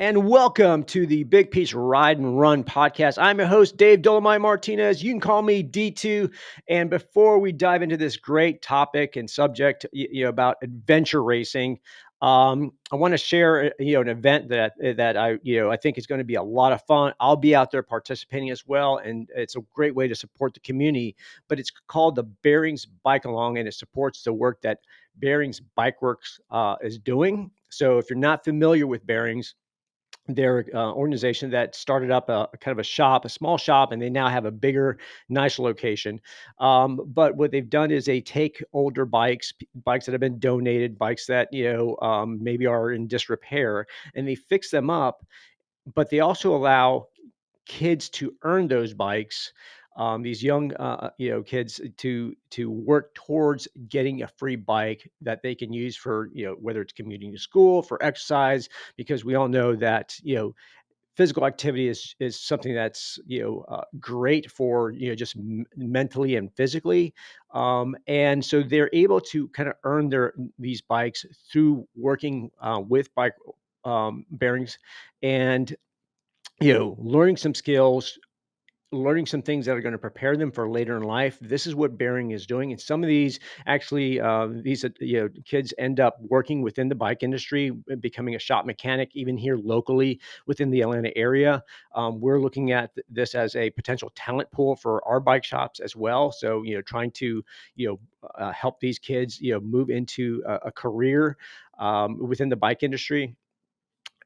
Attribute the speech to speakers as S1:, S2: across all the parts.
S1: and welcome to the Big Piece Ride and Run podcast. I'm your host, Dave Dolomite Martinez. You can call me D2. And before we dive into this great topic and subject, about adventure racing, I want to share, an event that I think is going to be a lot of fun. I'll be out there participating as well, and it's a great way to support the community. But it's called the Bearings Bike Along, and it supports the work that Bearings Bike Works is doing. So if you're not familiar with Bearings, they're an organization that started up a kind of a small shop, and they now have a bigger, nice location. But what they've done is they take older bikes that have been donated, bikes that maybe are in disrepair, and they fix them up. But they also allow kids to earn those bikes, these young kids to work towards getting a free bike that they can use for, whether it's commuting to school, for exercise, because we all know that physical activity is something that's great for just mentally and physically. And so they're able to kind of earn their these bikes through working with bike bearings, and learning some skills, learning some things that are going to prepare them for later in life. This is what Bearing is doing, and some of these actually, kids end up working within the bike industry, becoming a shop mechanic, even here locally within the Atlanta area. We're looking at this as a potential talent pool for our bike shops as well. So, trying to help these kids move into a career within the bike industry.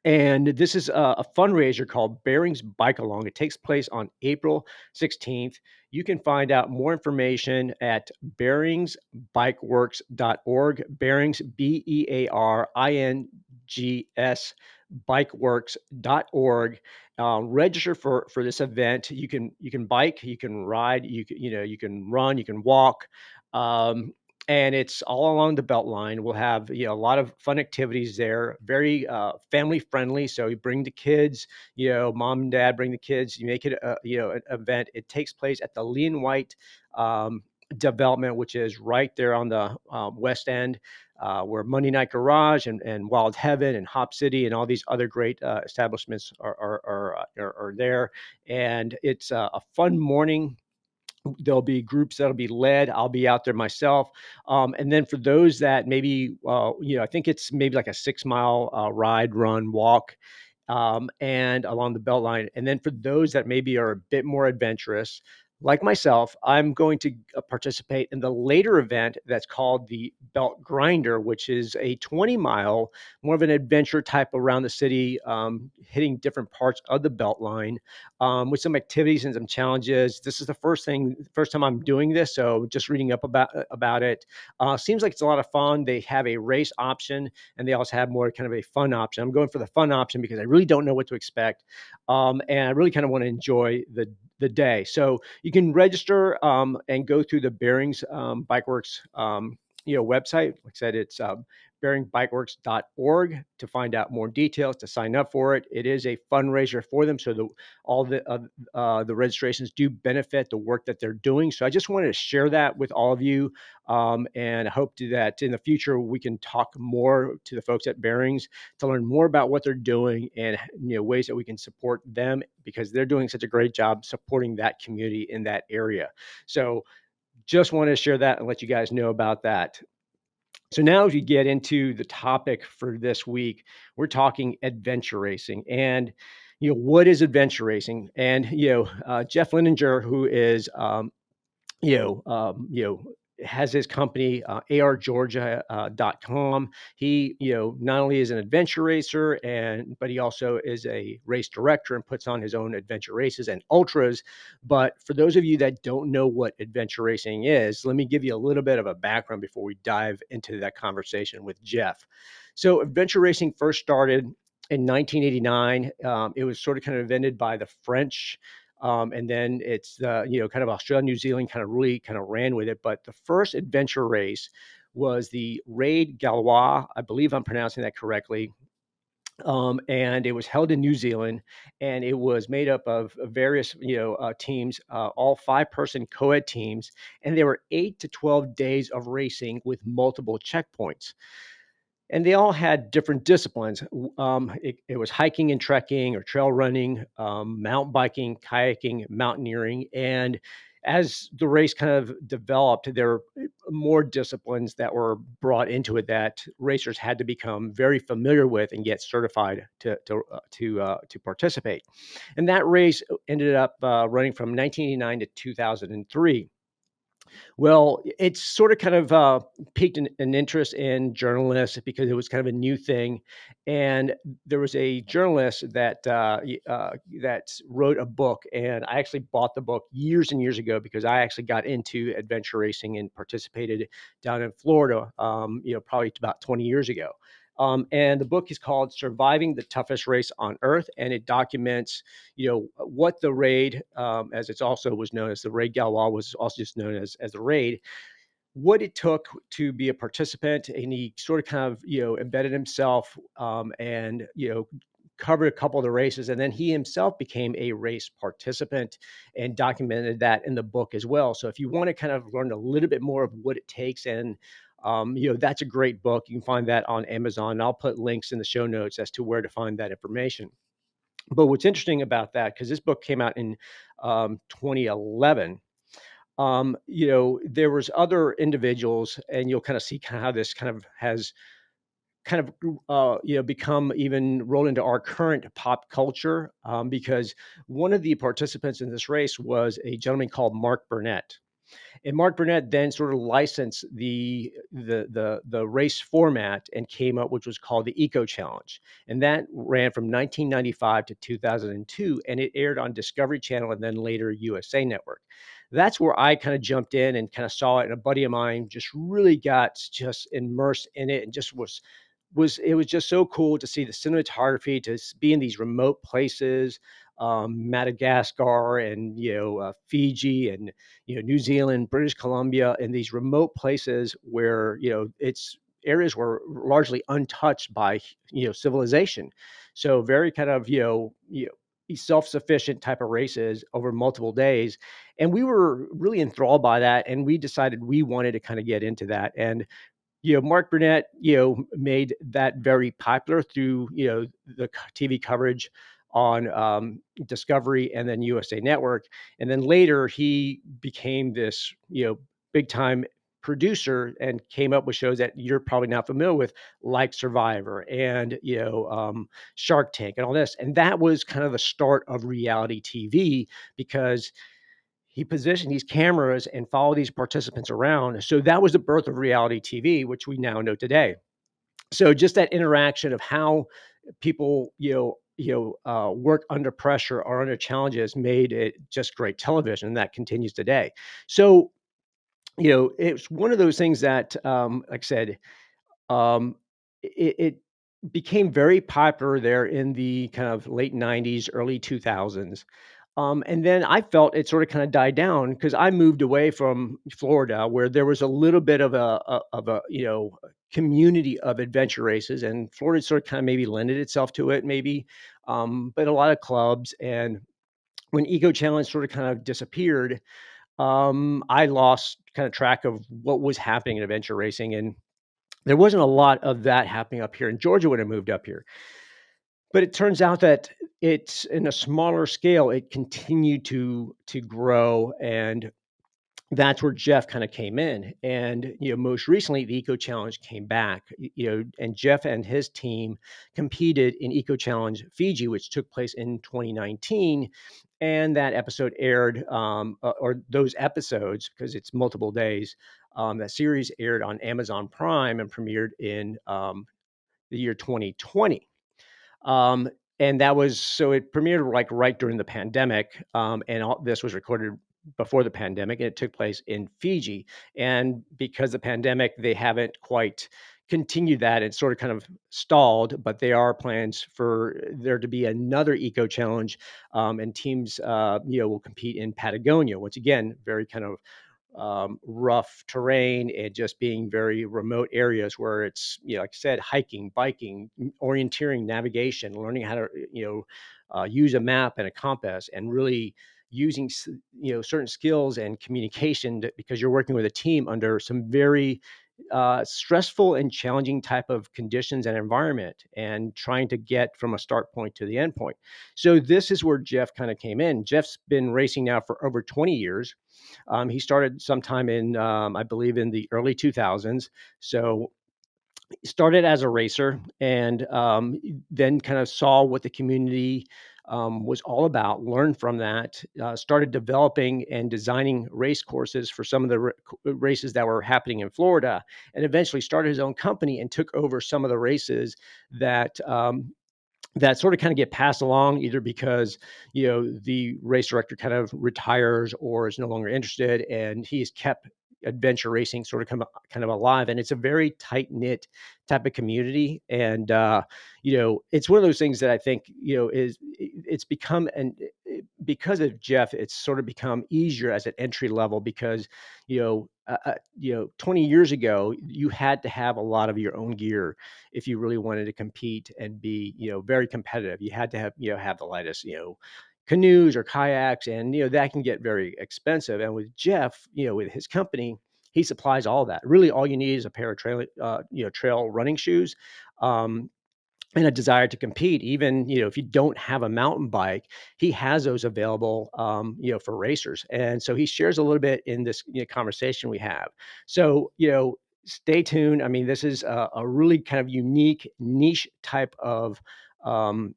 S1: And this is a fundraiser called Bearings Bike Along. It takes place on April 16th. You can find out more information at bearingsbikeworks.org. Bearings, BEARINGS, bikeworks.org. Register for this event. You can bike, you can ride, you can run, you can walk. Um, and it's all along the Beltline. We'll have a lot of fun activities there, very family friendly. So you bring the kids, mom and dad bring the kids. You make it an event. It takes place at the Lee and White um, development, which is right there on the west end, where Monday Night Garage and Wild Heaven and Hop City and all these other great establishments are there. And it's a fun morning. There'll be groups that'll be led. I'll be out there myself. And then for those that maybe, I think it's maybe like a 6 mile ride, run, walk, and along the Beltline. And then for those that maybe are a bit more adventurous, like myself, I'm going to participate in the later event that's called the Belt Grinder, which is a 20-mile, more of an adventure type around the city, hitting different parts of the Beltline, with some activities and some challenges. This is the first time I'm doing this, so just reading up about it. Seems like it's a lot of fun. They have a race option, and they also have more kind of a fun option. I'm going for the fun option because I really don't know what to expect, and I really kind of want to enjoy the day. So you can register and go through the Bearings Bike Works website. Like I said, it's bearingbikeworks.org to find out more details, to sign up for it. It is a fundraiser for them, so all the registrations do benefit the work that they're doing. So I just wanted to share that with all of you, and I hope that in the future we can talk more to the folks at Bearings to learn more about what they're doing, and ways that we can support them, because they're doing such a great job supporting that community in that area. So just wanted to share that and let you guys know about that. So now as we get into the topic for this week, we're talking adventure racing. And what is adventure racing? And Jeff Leininger, who is you know, has his company, argeorgia.com. He, not only is an adventure racer, but he also is a race director and puts on his own adventure races and ultras. But for those of you that don't know what adventure racing is, let me give you a little bit of a background before we dive into that conversation with Jeff. So adventure racing first started in 1989. It was sort of kind of invented by the French, and then it's kind of Australia, New Zealand kind of really kind of ran with it. But the first adventure race was the Raid Galois. I believe I'm pronouncing that correctly. And it was held in New Zealand, and it was made up of various teams, all 5-person co-ed teams, and there were 8 to 12 days of racing with multiple checkpoints. and they all had different disciplines. It was hiking and trekking or trail running, mountain biking, kayaking, mountaineering. And as the race kind of developed, there were more disciplines that were brought into it that racers had to become very familiar with and get certified to participate. And that race ended up running from 1989 to 2003. Well, it's sort of kind of piqued an interest in journalists because it was kind of a new thing, and there was a journalist that wrote a book, and I actually bought the book years and years ago because I actually got into adventure racing and participated down in Florida, probably about 20 years ago. And the book is called "Surviving the Toughest Race on Earth," and it documents what the raid, as it's also was known as the raid Galois, was also just known as the raid, what it took to be a participant. And he sort of kind of embedded himself, and covered a couple of the races, and then he himself became a race participant and documented that in the book as well. So if you want to kind of learn a little bit more of what it takes, and that's a great book. You can find that on Amazon, and I'll put links in the show notes as to where to find that information. But what's interesting about that, because this book came out in 2011, there was other individuals, and you'll kind of see kind of how this kind of has kind of become even rolled into our current pop culture, because one of the participants in this race was a gentleman called Mark Burnett. And Mark Burnett then sort of licensed the race format and came up, which was called the Eco Challenge, and that ran from 1995 to 2002, and it aired on Discovery Channel and then later USA Network. That's where I kind of jumped in and kind of saw it, and a buddy of mine just really got just immersed in it and just was just so cool to see the cinematography, to be in these remote places, Madagascar and Fiji and New Zealand, British Columbia, and these remote places where it's areas were largely untouched by civilization. So very kind of self-sufficient type of races over multiple days, and we were really enthralled by that, and we decided we wanted to kind of get into that. And Mark Burnett, made that very popular through, the TV coverage on Discovery and then USA Network. And then later he became this, big time producer and came up with shows that you're probably not familiar with, like Survivor and, Shark Tank and all this. And that was kind of the start of reality TV, because he positioned these cameras and followed these participants around. So that was the birth of reality TV, which we now know today. So just that interaction of how people, work under pressure or under challenges made it just great television, and that continues today. So, it's one of those things that, like I said, um, it became very popular there in the kind of late 90s, early 2000s. And then I felt it sort of kind of died down because I moved away from Florida, where there was a little bit of a community of adventure races, and Florida sort of kind of maybe lended itself to it, maybe, but a lot of clubs. And when Eco Challenge sort of kind of disappeared, I lost kind of track of what was happening in adventure racing, and there wasn't a lot of that happening up here in Georgia when I moved up here. But it turns out that it's in a smaller scale, it continued to grow, and that's where Jeff kind of came in. And most recently, the Eco Challenge came back. And Jeff and his team competed in Eco Challenge Fiji, which took place in 2019. And that episode aired, or those episodes, because it's multiple days. That series aired on Amazon Prime and premiered in the year 2020. Um, and that was so it premiered like right during the pandemic, and all this was recorded before the pandemic, and it took place in Fiji. And because of the pandemic, they haven't quite continued that. It's sort of kind of stalled, but there are plans for there to be another Eco Challenge, and teams, will compete in Patagonia. Once again, very kind of rough terrain and just being very remote areas where it's, like I said, hiking, biking, orienteering, navigation, learning how to, use a map and a compass, and really using, certain skills and communication because you're working with a team under some very stressful and challenging type of conditions and environment, and trying to get from a start point to the end point. So this is where Jeff kind of came in. Jeff's been racing now for over 20 years. He started sometime in, I believe, in the early 2000s. So started as a racer, and then kind of saw what the community was all about, learned from that, started developing and designing race courses for some of the races that were happening in Florida, and eventually started his own company and took over some of the races that that sort of kind of get passed along, either because the race director kind of retires or is no longer interested, and he's kept adventure racing sort of kind of alive. And it's a very tight knit type of community, and it's one of those things that I think it's become, and because of Jeff, it's sort of become easier as an entry level, because 20 years ago you had to have a lot of your own gear if you really wanted to compete and be, very competitive. You had to have the lightest, canoes or kayaks, and that can get very expensive. And with Jeff, with his company, he supplies all that. Really, all you need is a pair of trail running shoes, um, and a desire to compete. Even if you don't have a mountain bike, he has those available, for racers. And so he shares a little bit in this conversation we have. So stay tuned. I mean, this is a really kind of unique niche type um,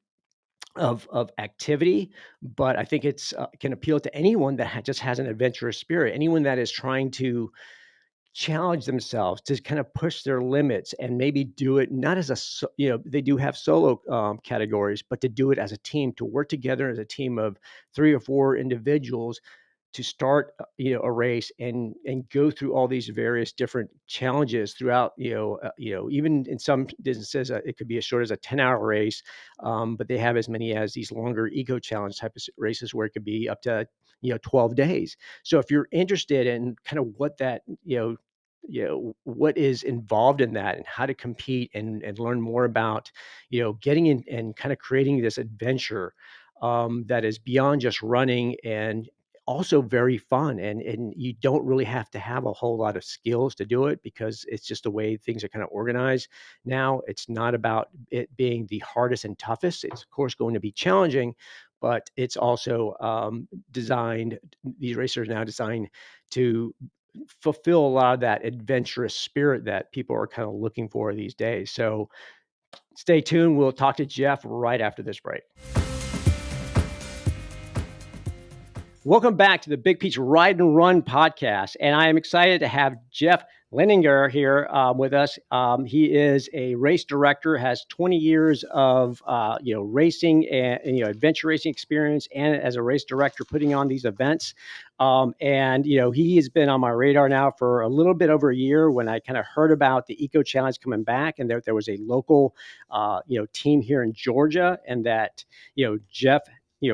S1: of activity, but I think it's can appeal to anyone that just has an adventurous spirit, anyone that is trying to challenge themselves to kind of push their limits, and maybe do it not as they do have solo categories, but to do it as a team, to work together as a team of 3 or 4 individuals to start a race, and go through all these various different challenges throughout, even in some businesses, it could be as short as a 10-hour race, but they have as many as these longer Eco Challenge type of races, where it could be up to 12 days. So if you're interested in kind of what that what is involved in that, and how to compete, and learn more about getting in and kind of creating this adventure, that is beyond just running, and also very fun, and you don't really have to have a whole lot of skills to do it, because it's just the way things are kind of organized now. It's not about it being the hardest and toughest. It's of course going to be challenging, but it's also designed. These racers are now designed to fulfill a lot of that adventurous spirit that people are kind of looking for these days. So stay tuned. We'll talk to Jeff right after this break. Welcome back to the Big Peach Ride and Run podcast. And I am excited to have Jeff Leininger here with us. He is a race director, has 20 years of racing and adventure racing experience, and as a race director putting on these events. And he has been on my radar now for a little bit over a year, when I kind of heard about the Eco Challenge coming back, and there was a local team here in Georgia, and that Jeff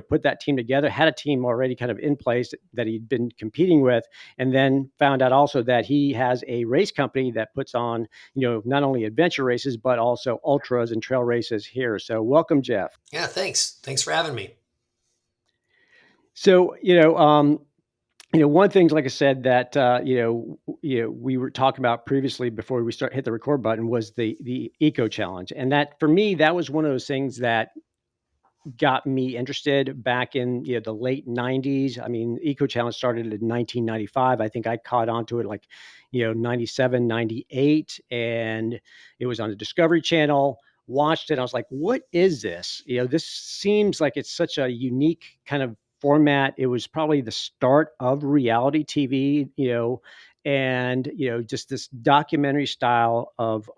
S1: put that team together, had a team already kind of in place that he'd been competing with, and then found out also that he has a race company that puts on, not only adventure races, but also ultras and trail races here. So welcome, Jeff.
S2: Yeah, thanks. Thanks for having me.
S1: So, one thing, like I said, that we were talking about previously before we hit the record button, was the Eco Challenge, and that for me, that was one of those things that got me interested back in the late 90s. I mean, Eco Challenge started in 1995. I think I caught on to it like 97, 98, and it was on the Discovery Channel. Watched it, I was like, what is this? This seems like it's such a unique kind of format. It was probably the start of reality TV, and just this documentary style of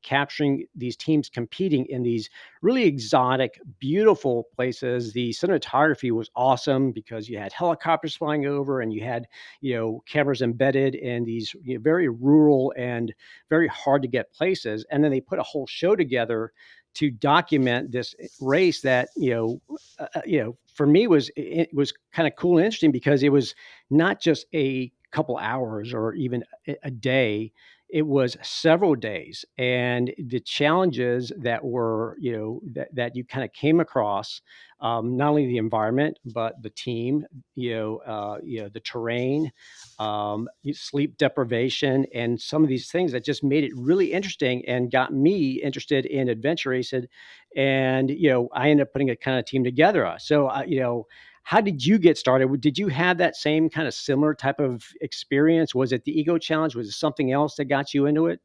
S1: capturing these teams competing in these really exotic, beautiful places. The cinematography was awesome, because you had helicopters flying over, and you had, cameras embedded in these very rural and very hard to get places. And then they put a whole show together to document this race that, for me it was kind of cool and interesting, because it was not just a couple hours or even a day. it was several days, and the challenges that were, that you kind of came across, not only the environment but the team, the terrain, sleep deprivation, and some of these things that just made it really interesting and got me interested in adventure racing. And I ended up putting a kind of team together. So how did you get started? Did you have that same kind of similar type of experience? Was it the Eco Challenge? Was it something else that got you into it?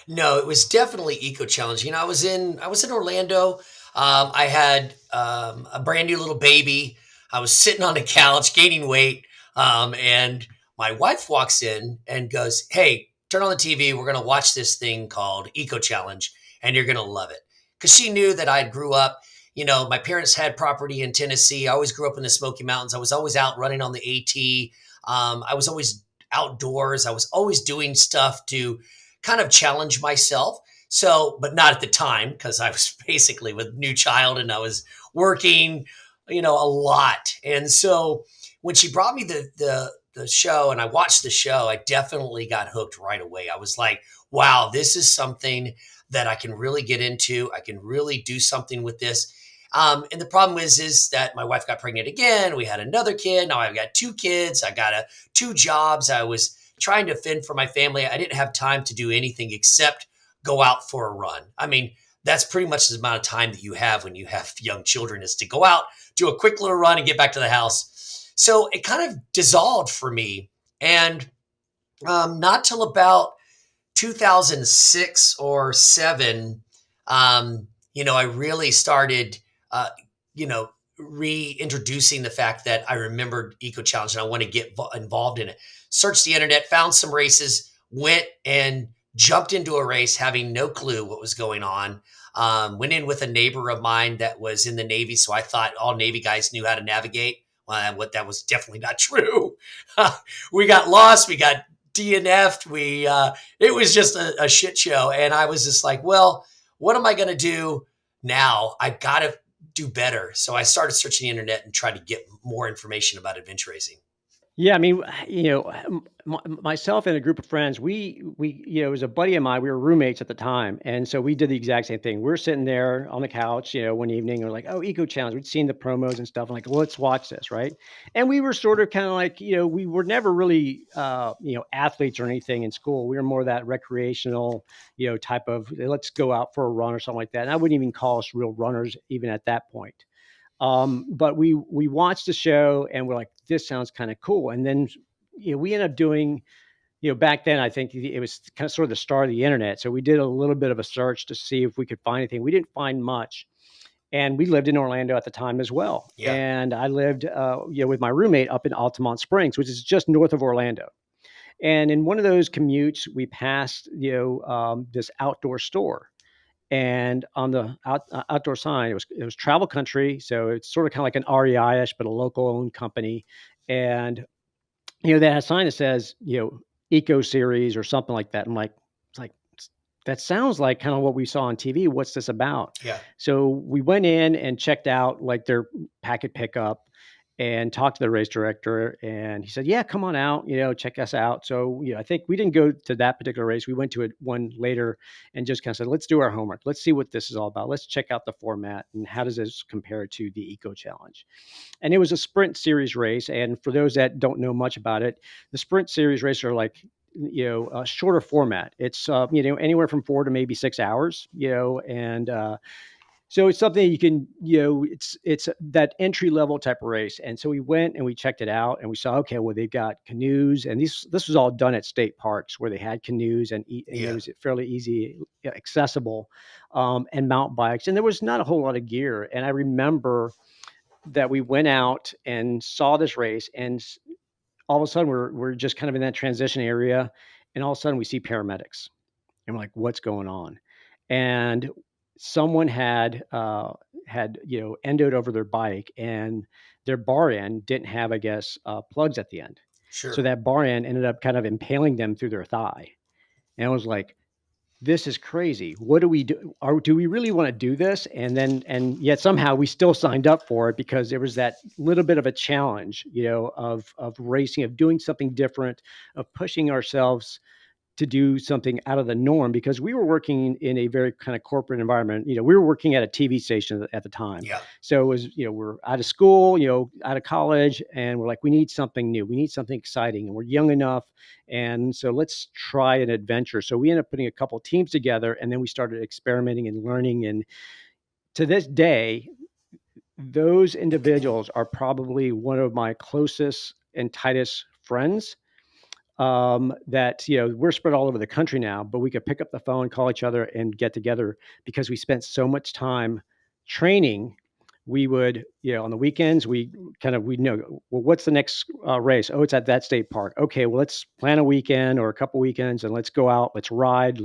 S2: No, it was definitely Eco Challenge. I was in Orlando. I had a brand new little baby. I was sitting on the couch gaining weight, and my wife walks in and goes, "Hey, turn on the TV. We're gonna watch this thing called Eco Challenge, and you're gonna love it." Because she knew that I grew up. My parents had property in Tennessee. I always grew up in the Smoky Mountains. I was always out running on the AT. I was always outdoors. I was always doing stuff to kind of challenge myself. So, but not at the time because I was basically with new child and I was working, a lot. And so when she brought me the show and I watched the show, I definitely got hooked right away. I was like, wow, this is something that I can really get into. I can really do something with this. And the problem is that my wife got pregnant again. We had another kid. Now I've got two kids. I got two jobs. I was trying to fend for my family. I didn't have time to do anything except go out for a run. I mean, that's pretty much the amount of time that you have when you have young children is to go out, do a quick little run and get back to the house. So it kind of dissolved for me. And not till about 2006 or seven, I really started, uh, you know, reintroducing the fact that I remembered Eco Challenge and I want to get involved in it. Searched the internet, found some races, went and jumped into a race having no clue what was going on. Went in with a neighbor of mine that was in the Navy, so I thought all Navy guys knew how to navigate. Well, what that was definitely not true. We got lost. We got DNF'd. It was just a shit show. And I was just like, well, what am I going to do now? I got to do better. So I started searching the internet and tried to get more information about adventure racing.
S1: Yeah, I mean, myself and a group of friends, it was a buddy of mine. We were roommates at the time, and so we did the exact same thing. We're sitting there on the couch, one evening, and we're like, "Oh, Eco Challenge." We'd seen the promos and stuff. I'm like, well, let's watch this, right? And we were sort of kind of like, we were never really, athletes or anything in school. We were more that recreational, type of let's go out for a run or something like that. And I wouldn't even call us real runners even at that point. But we watched the show and we're like, this sounds kind of cool. And then we ended up doing, back then I think it was kind of sort of the start of the internet. So we did a little bit of a search to see if we could find anything. We didn't find much. And we lived in Orlando at the time as well.
S2: Yeah,
S1: And I lived, with my roommate up in Altamont Springs, which is just north of Orlando. And in one of those commutes, we passed, this outdoor store, and on the outdoor sign, it was Travel Country, so it's sort of kind of like an REI-ish, but a local owned company. And they had a sign that says Eco Series or something like that. I'm like, it's like that sounds like kind of what we saw on TV. What's this about?
S2: yeah,
S1: So we went in and checked out like their packet pickup and talked to the race director, and he said, yeah, come on out, check us out. So, I think we didn't go to that particular race. We went to one later and just kind of said, let's do our homework. Let's see what this is all about. Let's check out the format and how does this compare to the Eco Challenge? And it was a sprint series race. And for those that don't know much about it, the sprint series races are like, a shorter format. It's, anywhere from 4 to maybe 6 hours, and, so it's something you can, it's that entry level type of race. And so we went and we checked it out and we saw, okay, well, they've got canoes, and this was all done at state parks where they had canoes, and it
S2: yeah,
S1: was fairly easy, accessible, and mountain bikes. And there was not a whole lot of gear. And I remember that we went out and saw this race, and all of a sudden we're just kind of in that transition area. And all of a sudden we see paramedics, and we're like, what's going on? And someone had endoed over their bike, and their bar end didn't have, I guess, plugs at the end. So
S2: sure.
S1: that bar end ended up kind of impaling them through their thigh. And I was like, this is crazy. What do we do? Do we really want to do this? And yet somehow we still signed up for it because there was that little bit of a challenge, of racing, of doing something different, of pushing ourselves to do something out of the norm because we were working in a very kind of corporate environment. We were working at a TV station at the time.
S2: Yeah.
S1: So it was, we're out of school, out of college, and we're like, we need something new. We need something exciting, and we're young enough. And so let's try an adventure. So we ended up putting a couple teams together, and then we started experimenting and learning. And to this day, those individuals are probably one of my closest and tightest friends. That we're spread all over the country now, but we could pick up the phone, call each other, and get together because we spent so much time training. We would, on the weekends, we know, well, what's the next race? Oh, it's at that state park. Okay, well, let's plan a weekend or a couple weekends and let's go out, let's ride,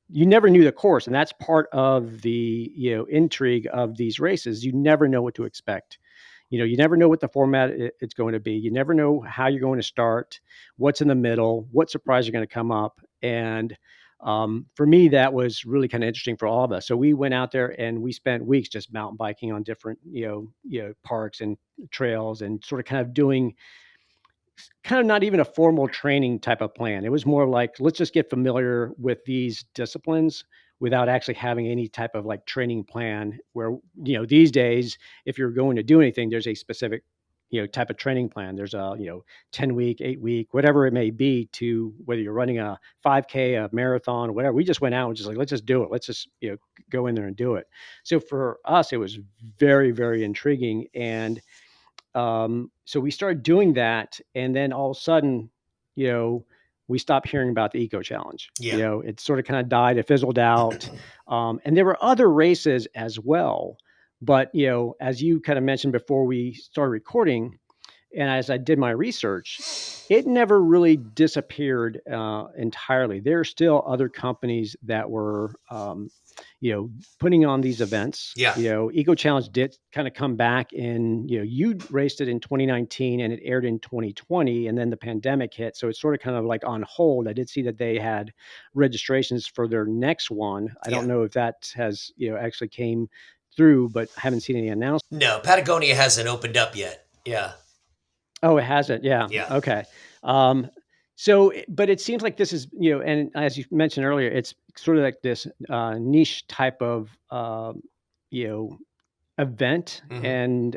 S1: you never knew the course. And that's part of the, intrigue of these races. You never know what to expect. You never know what the format it's going to be. You never know how you're going to start, what's in the middle, what surprise are going to come up. And for me, that was really kind of interesting for all of us. So we went out there and we spent weeks just mountain biking on different, parks and trails and sort of kind of doing kind of not even a formal training type of plan. It was more like, let's just get familiar with these disciplines without actually having any type of like training plan where, these days, if you're going to do anything, there's a specific, type of training plan. There's a, 10-week, 8-week, whatever it may be to whether you're running a 5K, a marathon, or whatever. We just went out and just like, let's just do it. Let's just, go in there and do it. So for us, it was very, very intriguing. And so we started doing that, and then all of a sudden, we stopped hearing about the Eco Challenge.
S2: Yeah.
S1: It sort of kind of died, it fizzled out, and there were other races as well. But as you kind of mentioned before we started recording, and as I did my research, it never really disappeared entirely. There are still other companies that were, putting on these events.
S2: Yeah.
S1: Eco Challenge did kind of come back in, you raced it in 2019 and it aired in 2020, and then the pandemic hit. So it's sort of kind of like on hold. I did see that they had registrations for their next one. I don't know if that has, actually came through, but I haven't seen any announcements.
S2: No, Patagonia hasn't opened up yet. Yeah.
S1: Oh, it hasn't. Yeah.
S2: Yeah.
S1: Okay. But it seems like this is, and as you mentioned earlier, it's sort of like this niche type of, you know, event, and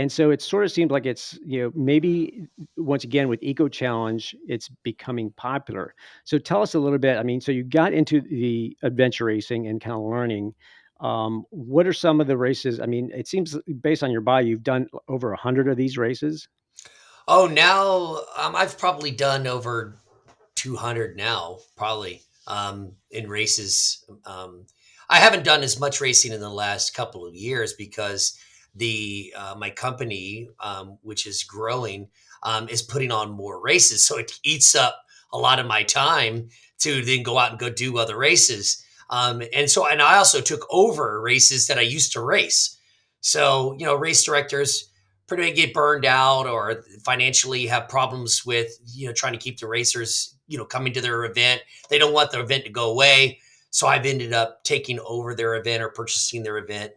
S1: so it sort of seems like it's, maybe once again with Eco Challenge, it's becoming popular. So tell us a little bit. I mean, so you got into the adventure racing and kind of learning. What are some of the races? I mean, it seems based on your bio, you've done over 100 of these races.
S2: Oh, now I've probably done over 200 now, probably in races. I haven't done as much racing in the last couple of years because the my company, which is growing, is putting on more races, so it eats up a lot of my time to then go out and go do other races. And I also took over races that I used to race. So race directors pretty much get burned out or financially have problems with trying to keep the racers coming to their event. They don't want the event to go away, so I've ended up taking over their event or purchasing their event,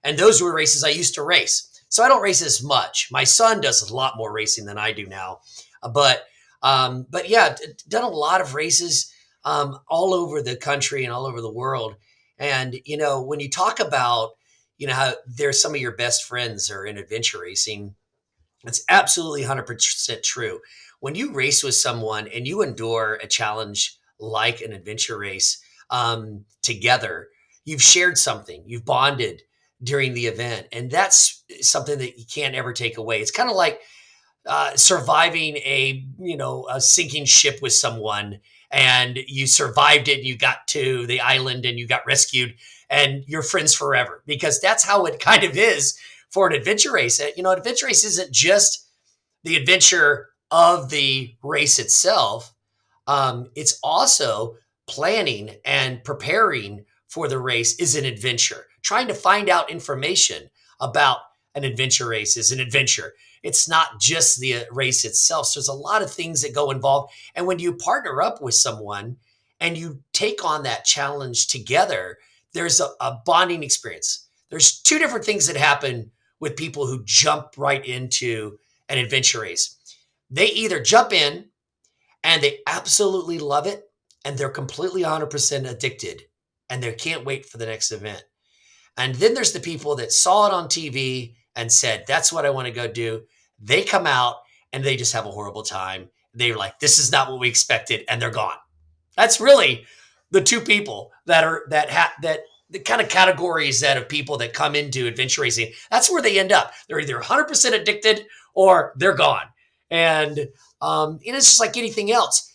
S2: and those were races I used to race. So I don't race as much. My son does a lot more racing than I do now, but yeah, done a lot of races all over the country and all over the world. And when you talk about how there's some of your best friends are in adventure racing, it's absolutely 100% true. When you race with someone and you endure a challenge like an adventure race together, you've shared something, you've bonded during the event, and that's something that you can't ever take away. It's kind of like surviving a sinking ship with someone, and you survived it and you got to the island and you got rescued and you're friends forever, because that's how it kind of is for an adventure race. An adventure race isn't just the adventure of the race itself. It's also planning and preparing for the race is an adventure. Trying to find out information about an adventure race is an adventure. It's not just the race itself. So there's a lot of things that go involved. And when you partner up with someone and you take on that challenge together, there's a bonding experience. There's two different things that happen with people who jump right into an adventure race. They either jump in and they absolutely love it. And they're completely 100% addicted and they can't wait for the next event. And then there's the people that saw it on TV and said, that's what I want to go do. They come out and they just have a horrible time. They're like, this is not what we expected. And they're gone. That's really the two people that the kind of categories that of people that come into adventure racing. That's where they end up. They're either 100% addicted or they're gone. And it's just like anything else.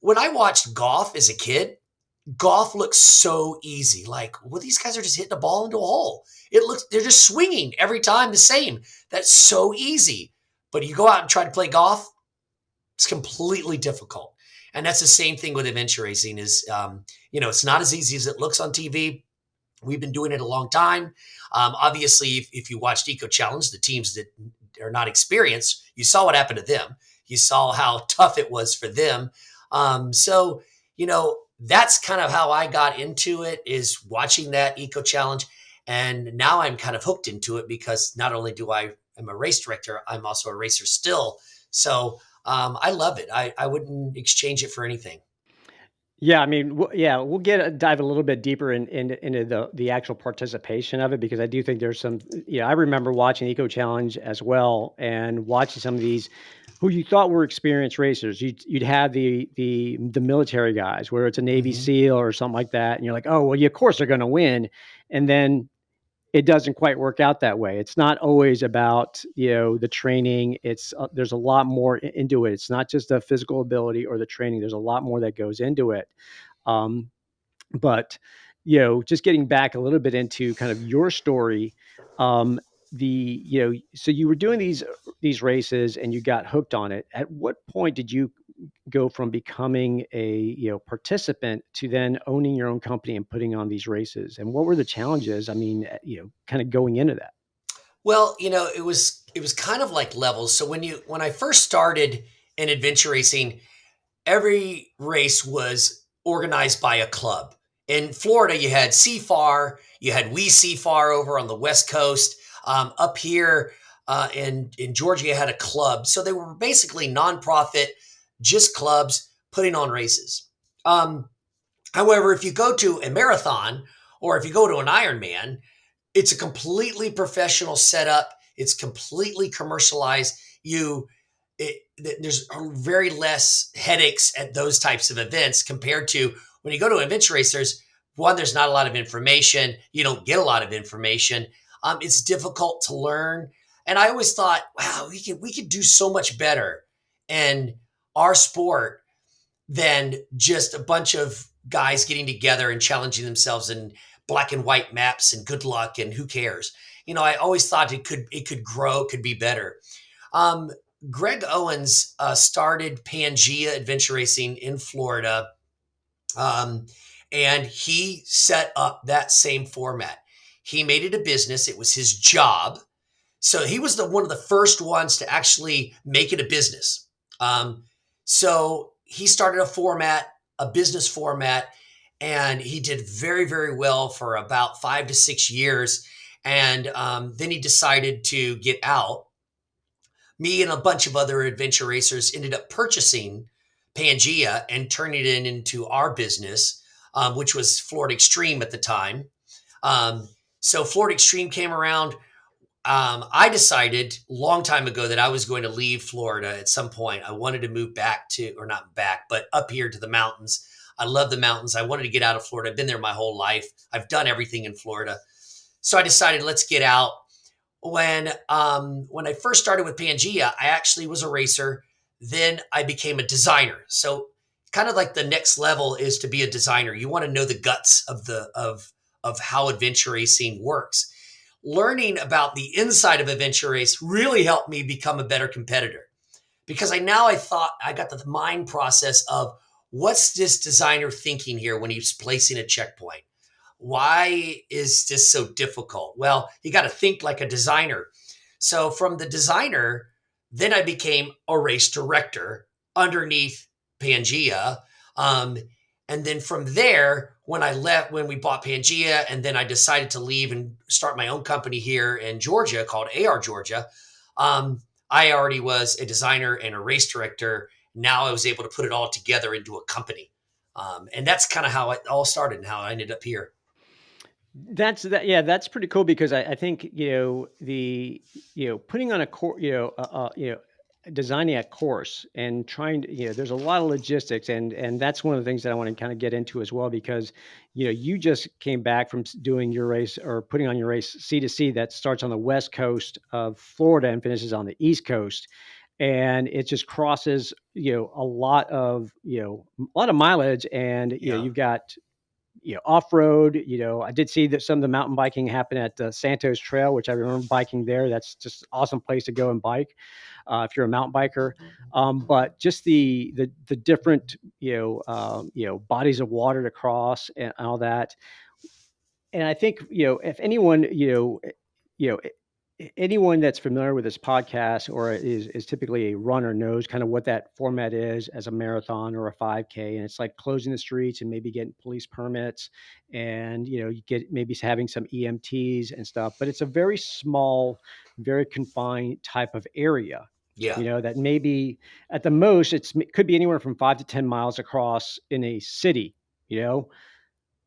S2: When I watched golf as a kid, golf looks so easy. Like, well, these guys are just hitting a ball into a hole. They're just swinging every time the same. That's so easy. But you go out and try to play golf, it's completely difficult. And that's the same thing with adventure racing is, it's not as easy as it looks on TV. We've been doing it a long time. Obviously, if you watched Eco Challenge, the teams that are not experienced, you saw what happened to them. You saw how tough it was for them. So, that's kind of how I got into it, is watching that Eco Challenge. And now I'm kind of hooked into it because not only am a race director, I'm also a racer still. So I love it. I wouldn't exchange it for anything.
S1: Yeah, I mean, we'll dive a little bit deeper into the actual participation of it, because I do think there's some. I remember watching Eco Challenge as well, and watching some of these who you thought were experienced racers. You'd have the military guys, where it's a Navy SEAL or something like that, and you're like, oh well, yeah, of course they're going to win, and then it doesn't quite work out that way. It's not always about, the training. It's there's a lot more into it. It's not just the physical ability or the training. There's a lot more that goes into it. Um, but just getting back a little bit into kind of your story, so you were doing these races and you got hooked on it. At what point did you go from becoming a participant to then owning your own company and putting on these races? And what were the challenges? I mean, kind of going into that.
S2: Well, it was kind of like levels. So when I first started in adventure racing, every race was organized by a club. In Florida, you had CFAR, you had We CFAR over on the West Coast. Up here in Georgia, you had a club. So they were basically nonprofit, just clubs putting on races. However, if you go to a marathon or if you go to an Ironman, it's a completely professional setup. It's completely commercialized. There's very less headaches at those types of events compared to when you go to adventure racers. One, there's not a lot of information. You don't get a lot of information. It's difficult to learn. And I always thought, wow, we could do so much better in our sport than just a bunch of guys getting together and challenging themselves in black and white maps and good luck and who cares. I always thought it could grow, could be better. Greg Owens started Pangea Adventure Racing in Florida, and he set up that same format. He made it a business. It was his job. So he was one of the first ones to actually make it a business. So he started a business format, and he did very, very well for about 5 to 6 years. And then he decided to get out. Me and a bunch of other adventure racers ended up purchasing Pangea and turning it into our business, which was Florida Extreme at the time. So Florida Extreme came around. I decided a long time ago that I was going to leave Florida at some point. I wanted to move back or not back, but up here to the mountains. I love the mountains. I wanted to get out of Florida. I've been there my whole life. I've done everything in Florida. So I decided, let's get out. When I first started with Pangea, I actually was a racer. Then I became a designer. So kind of like the next level is to be a designer. You want to know the guts of how adventure racing works. Learning about the inside of adventure race really helped me become a better competitor, because I thought I got the mind process of what's this designer thinking here when he's placing a checkpoint? Why is this so difficult? Well, you got to think like a designer. So from the designer, then I became a race director underneath Pangea. And then from there, when we bought Pangea, and then I decided to leave and start my own company here in Georgia called AR Georgia. I already was a designer and a race director. now I was able to put it all together into a company. And that's kind of how it all started and how I ended up here.
S1: Yeah, that's pretty cool because I think, putting on a course, designing a course and trying to, there's a lot of logistics and that's one of the things that I want to kind of get into as well because, you just came back from doing your race or putting on your race C to C that starts on the West Coast of Florida and finishes on the East Coast. And it just crosses, a lot of mileage and,
S2: Yeah.
S1: you've got off road. I did see that some of the mountain biking happen at Santos Trail, which I remember biking there. That's just an awesome place to go and bike if you're a mountain biker. But just the different bodies of water to cross and all that. And I think if anyone you know anyone that's familiar with this podcast or is typically a runner knows kind of what that format is as a marathon or a 5K, and it's like closing the streets and maybe getting police permits and you get maybe having some EMTs and stuff, but it's a very small, very confined type of area,
S2: Yeah.
S1: that maybe at the most could be anywhere from 5 to 10 miles across in a city, you know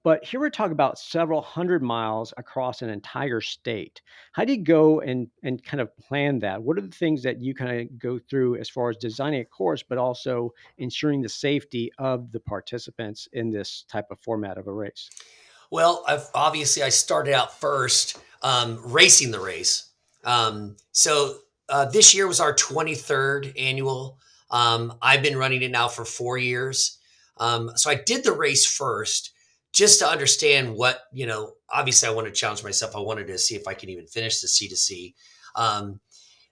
S1: but here we're talking about several hundred miles across an entire state. How do you go and kind of plan that? What are the things that you kind of go through as far as designing a course, but also ensuring the safety of the participants in this type of format of a race?
S2: Well, obviously I started out first racing the race. This year was our 23rd annual. I've been running it now for 4 years. So I did the race first just to understand what, obviously I wanted to challenge myself. I wanted to see if I can even finish the C to C. Um,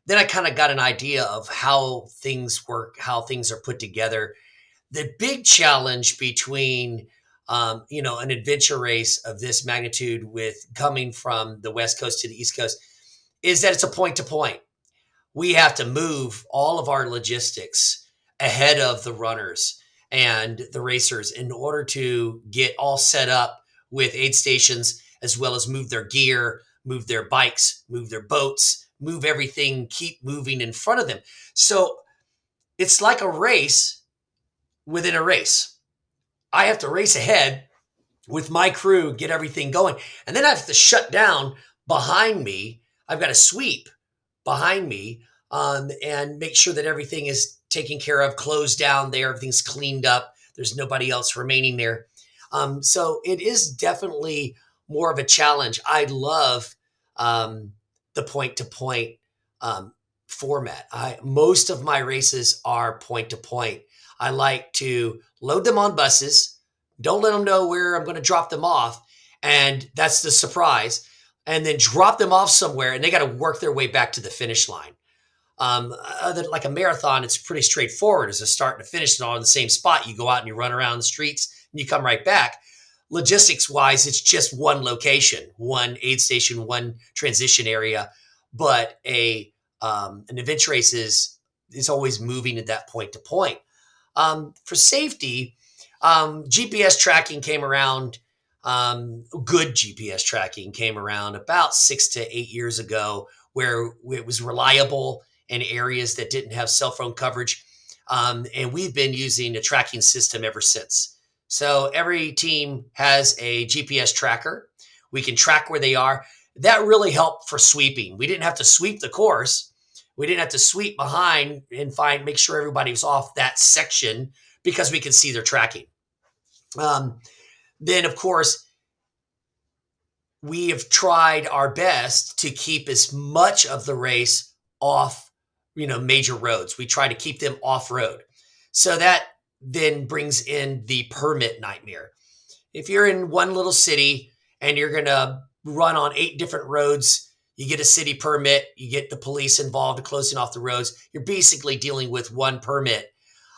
S2: then I kind of got an idea of how things work, how things are put together. The big challenge between an adventure race of this magnitude with coming from the West Coast to the East Coast is that it's a point to point. We have to move all of our logistics ahead of the runners and the racers in order to get all set up with aid stations, as well as move their gear, move their bikes, move their boats, move everything, keep moving in front of them. So it's like a race within a race. I have to race ahead with my crew, get everything going. And then I have to shut down behind me. I've got to sweep behind me and make sure that everything is taken care of, closed down there, everything's cleaned up. There's nobody else remaining there. So it is definitely more of a challenge. I love the point to point format. Most of my races are point to point. I like to load them on buses. Don't let them know where I'm going to drop them off. And that's the surprise. And then drop them off somewhere and they got to work their way back to the finish line. Like a marathon, it's pretty straightforward. As a start and a finish, and all in the same spot. You go out and you run around the streets and you come right back. Logistics wise, it's just one location, one aid station, one transition area. But an adventure race is always moving at that point to point. For safety, GPS tracking came around. Good GPS tracking came around about 6 to 8 years ago, where it was reliable in areas that didn't have cell phone coverage. And we've been using a tracking system ever since. So every team has a GPS tracker. We can track where they are. That really helped for sweeping. We didn't have to sweep the course. We didn't have to sweep behind and make sure everybody was off that section because we could see their tracking. Then, of course, we have tried our best to keep as much of the race off, major roads. We try to keep them off road. So that then brings in the permit nightmare. If you're in one little city and you're going to run on 8 different roads, you get a city permit, you get the police involved closing off the roads. You're basically dealing with one permit.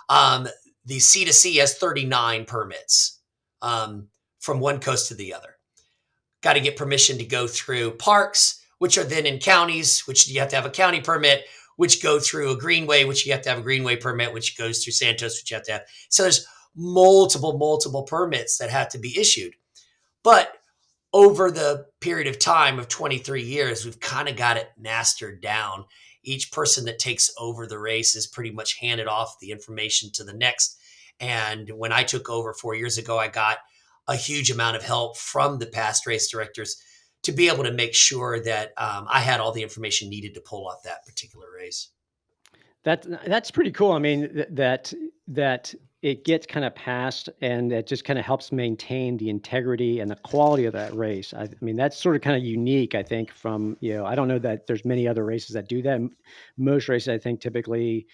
S2: The C to C has 39 permits from one coast to the other. Got to get permission to go through parks, which are then in counties, which you have to have a county permit, which go through a greenway, which you have to have a greenway permit, which goes through Santos, which you have to have. So there's multiple permits that have to be issued. But over the period of time of 23 years, we've kind of got it mastered down. Each person that takes over the race is pretty much handed off the information to the next. And when I took over 4 years ago, I got a huge amount of help from the past race directors to be able to make sure that I had all the information needed to pull off that particular race.
S1: That's pretty cool. I mean, that it gets kind of passed, and it just kind of helps maintain the integrity and the quality of that race. I mean, that's sort of kind of unique, I think, from, I don't know that there's many other races that do that. Most races, I think, typically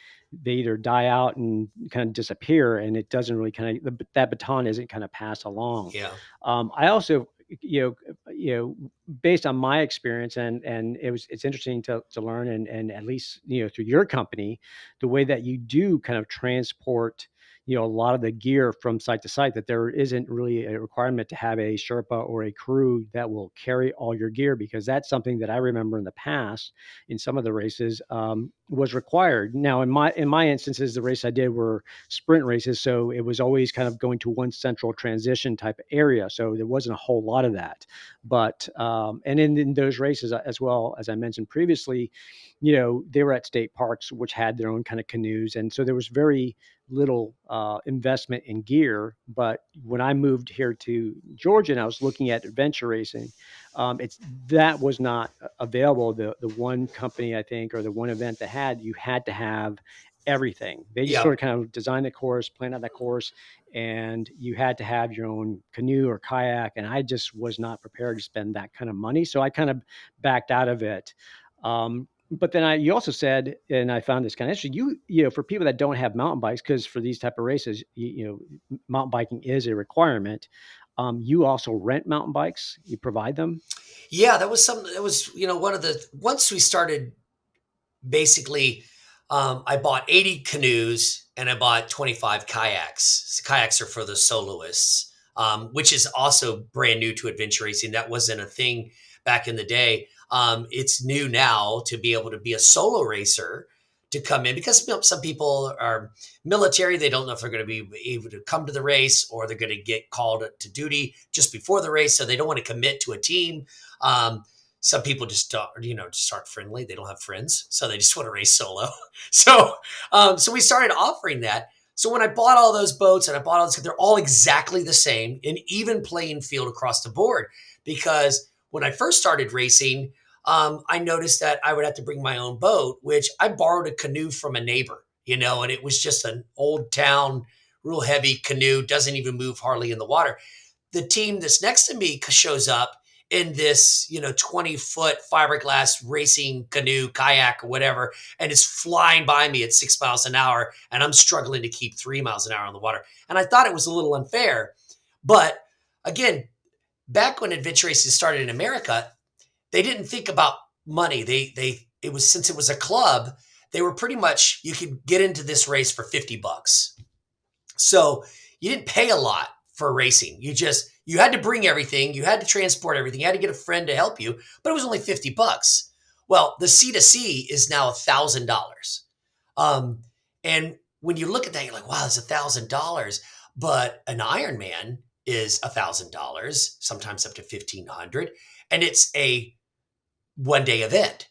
S1: they either die out and kind of disappear, and it doesn't really kind of, that baton isn't kind of passed along.
S2: Yeah.
S1: I also, based on my experience, and it's interesting to learn, and at least through your company, the way that you do kind of transport a lot of the gear from site to site, that there isn't really a requirement to have a Sherpa or a crew that will carry all your gear, because that's something that I remember in the past in some of the races was required. Now, in my instances, the race I did were sprint races, so it was always kind of going to one central transition type area, so there wasn't a whole lot of that. But and in those races, as well as I mentioned previously, they were at state parks, which had their own kind of canoes, and so there was very little investment in gear. But when I moved here to Georgia and I was looking at adventure racing, it's that was not available. The one company, I think, or the one event that you had to have everything. They just
S2: Yeah.
S1: sort of kind of designed the course, planned out that course, and you had to have your own canoe or kayak. And I just was not prepared to spend that kind of money, so I kind of backed out of it. But then you also said, and I found this kind of interesting, for people that don't have mountain bikes, because for these type of races, mountain biking is a requirement. You also rent mountain bikes. You provide them.
S2: Yeah, that was something that was, one of the, once we started, basically, I bought 80 canoes and I bought 25 kayaks. Kayaks are for the soloists, which is also brand new to adventure racing. That wasn't a thing back in the day. It's new now to be able to be a solo racer, to come in, because some people are military. They don't know if they're going to be able to come to the race, or they're going to get called to duty just before the race. So they don't want to commit to a team. Some people just just aren't friendly. They don't have friends, so they just want to race solo. So we started offering that. So when I bought all those boats and I bought all those, they're all exactly the same, an even playing field across the board. Because when I first started racing, I noticed that I would have to bring my own boat, which I borrowed a canoe from a neighbor, and it was just an old town, real heavy canoe, doesn't even move hardly in the water. The team that's next to me shows up in this, 20-foot fiberglass racing canoe, kayak, or whatever, and is flying by me at 6 miles an hour. And I'm struggling to keep 3 miles an hour on the water. And I thought it was a little unfair. But again, back when adventure racing started in America, they didn't think about money. It was, since it was a club, they were pretty much, you could get into this race for $50. So you didn't pay a lot for racing. You had to bring everything. You had to transport everything. You had to get a friend to help you, but it was only $50. Well, the C2C is now $1,000. And when you look at that, you're like, wow, it's $1,000. But an Ironman is $1,000, sometimes up to 1,500. And it's a 1-day event.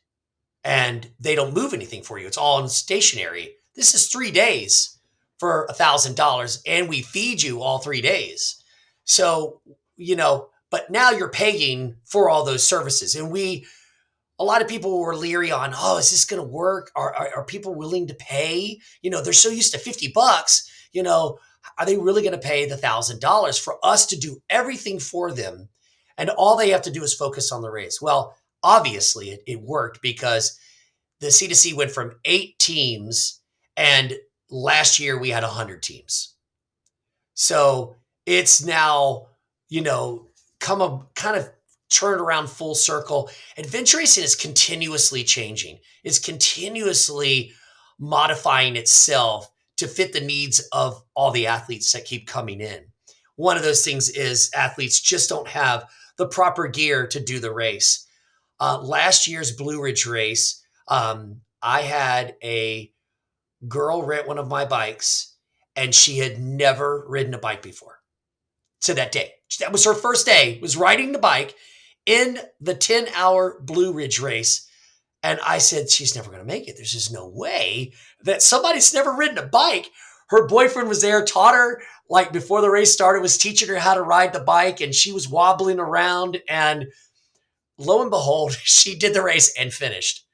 S2: And they don't move anything for you. It's all stationary. This is 3 days for $1,000, and we feed you all 3 days. So, but now you're paying for all those services. And a lot of people were leery on, oh, is this going to work? Are people willing to pay? They're so used to $50, are they really going to pay the $1,000 for us to do everything for them? And all they have to do is focus on the race. Well, obviously it worked, because the C2C went from 8 teams, and last year we had 100 teams. So it's now, come a kind of turned around full circle. Adventure racing is continuously changing. It's continuously modifying itself to fit the needs of all the athletes that keep coming in. One of those things is athletes just don't have the proper gear to do the race. Last year's Blue Ridge race, I had a girl rent one of my bikes, and she had never ridden a bike before to that day. That was her first day, was riding the bike in the 10-hour Blue Ridge race. And I said, she's never going to make it. There's just no way that somebody's never ridden a bike. Her boyfriend was there, taught her, like before the race started, was teaching her how to ride the bike, and she was wobbling around. And lo and behold, she did the race and finished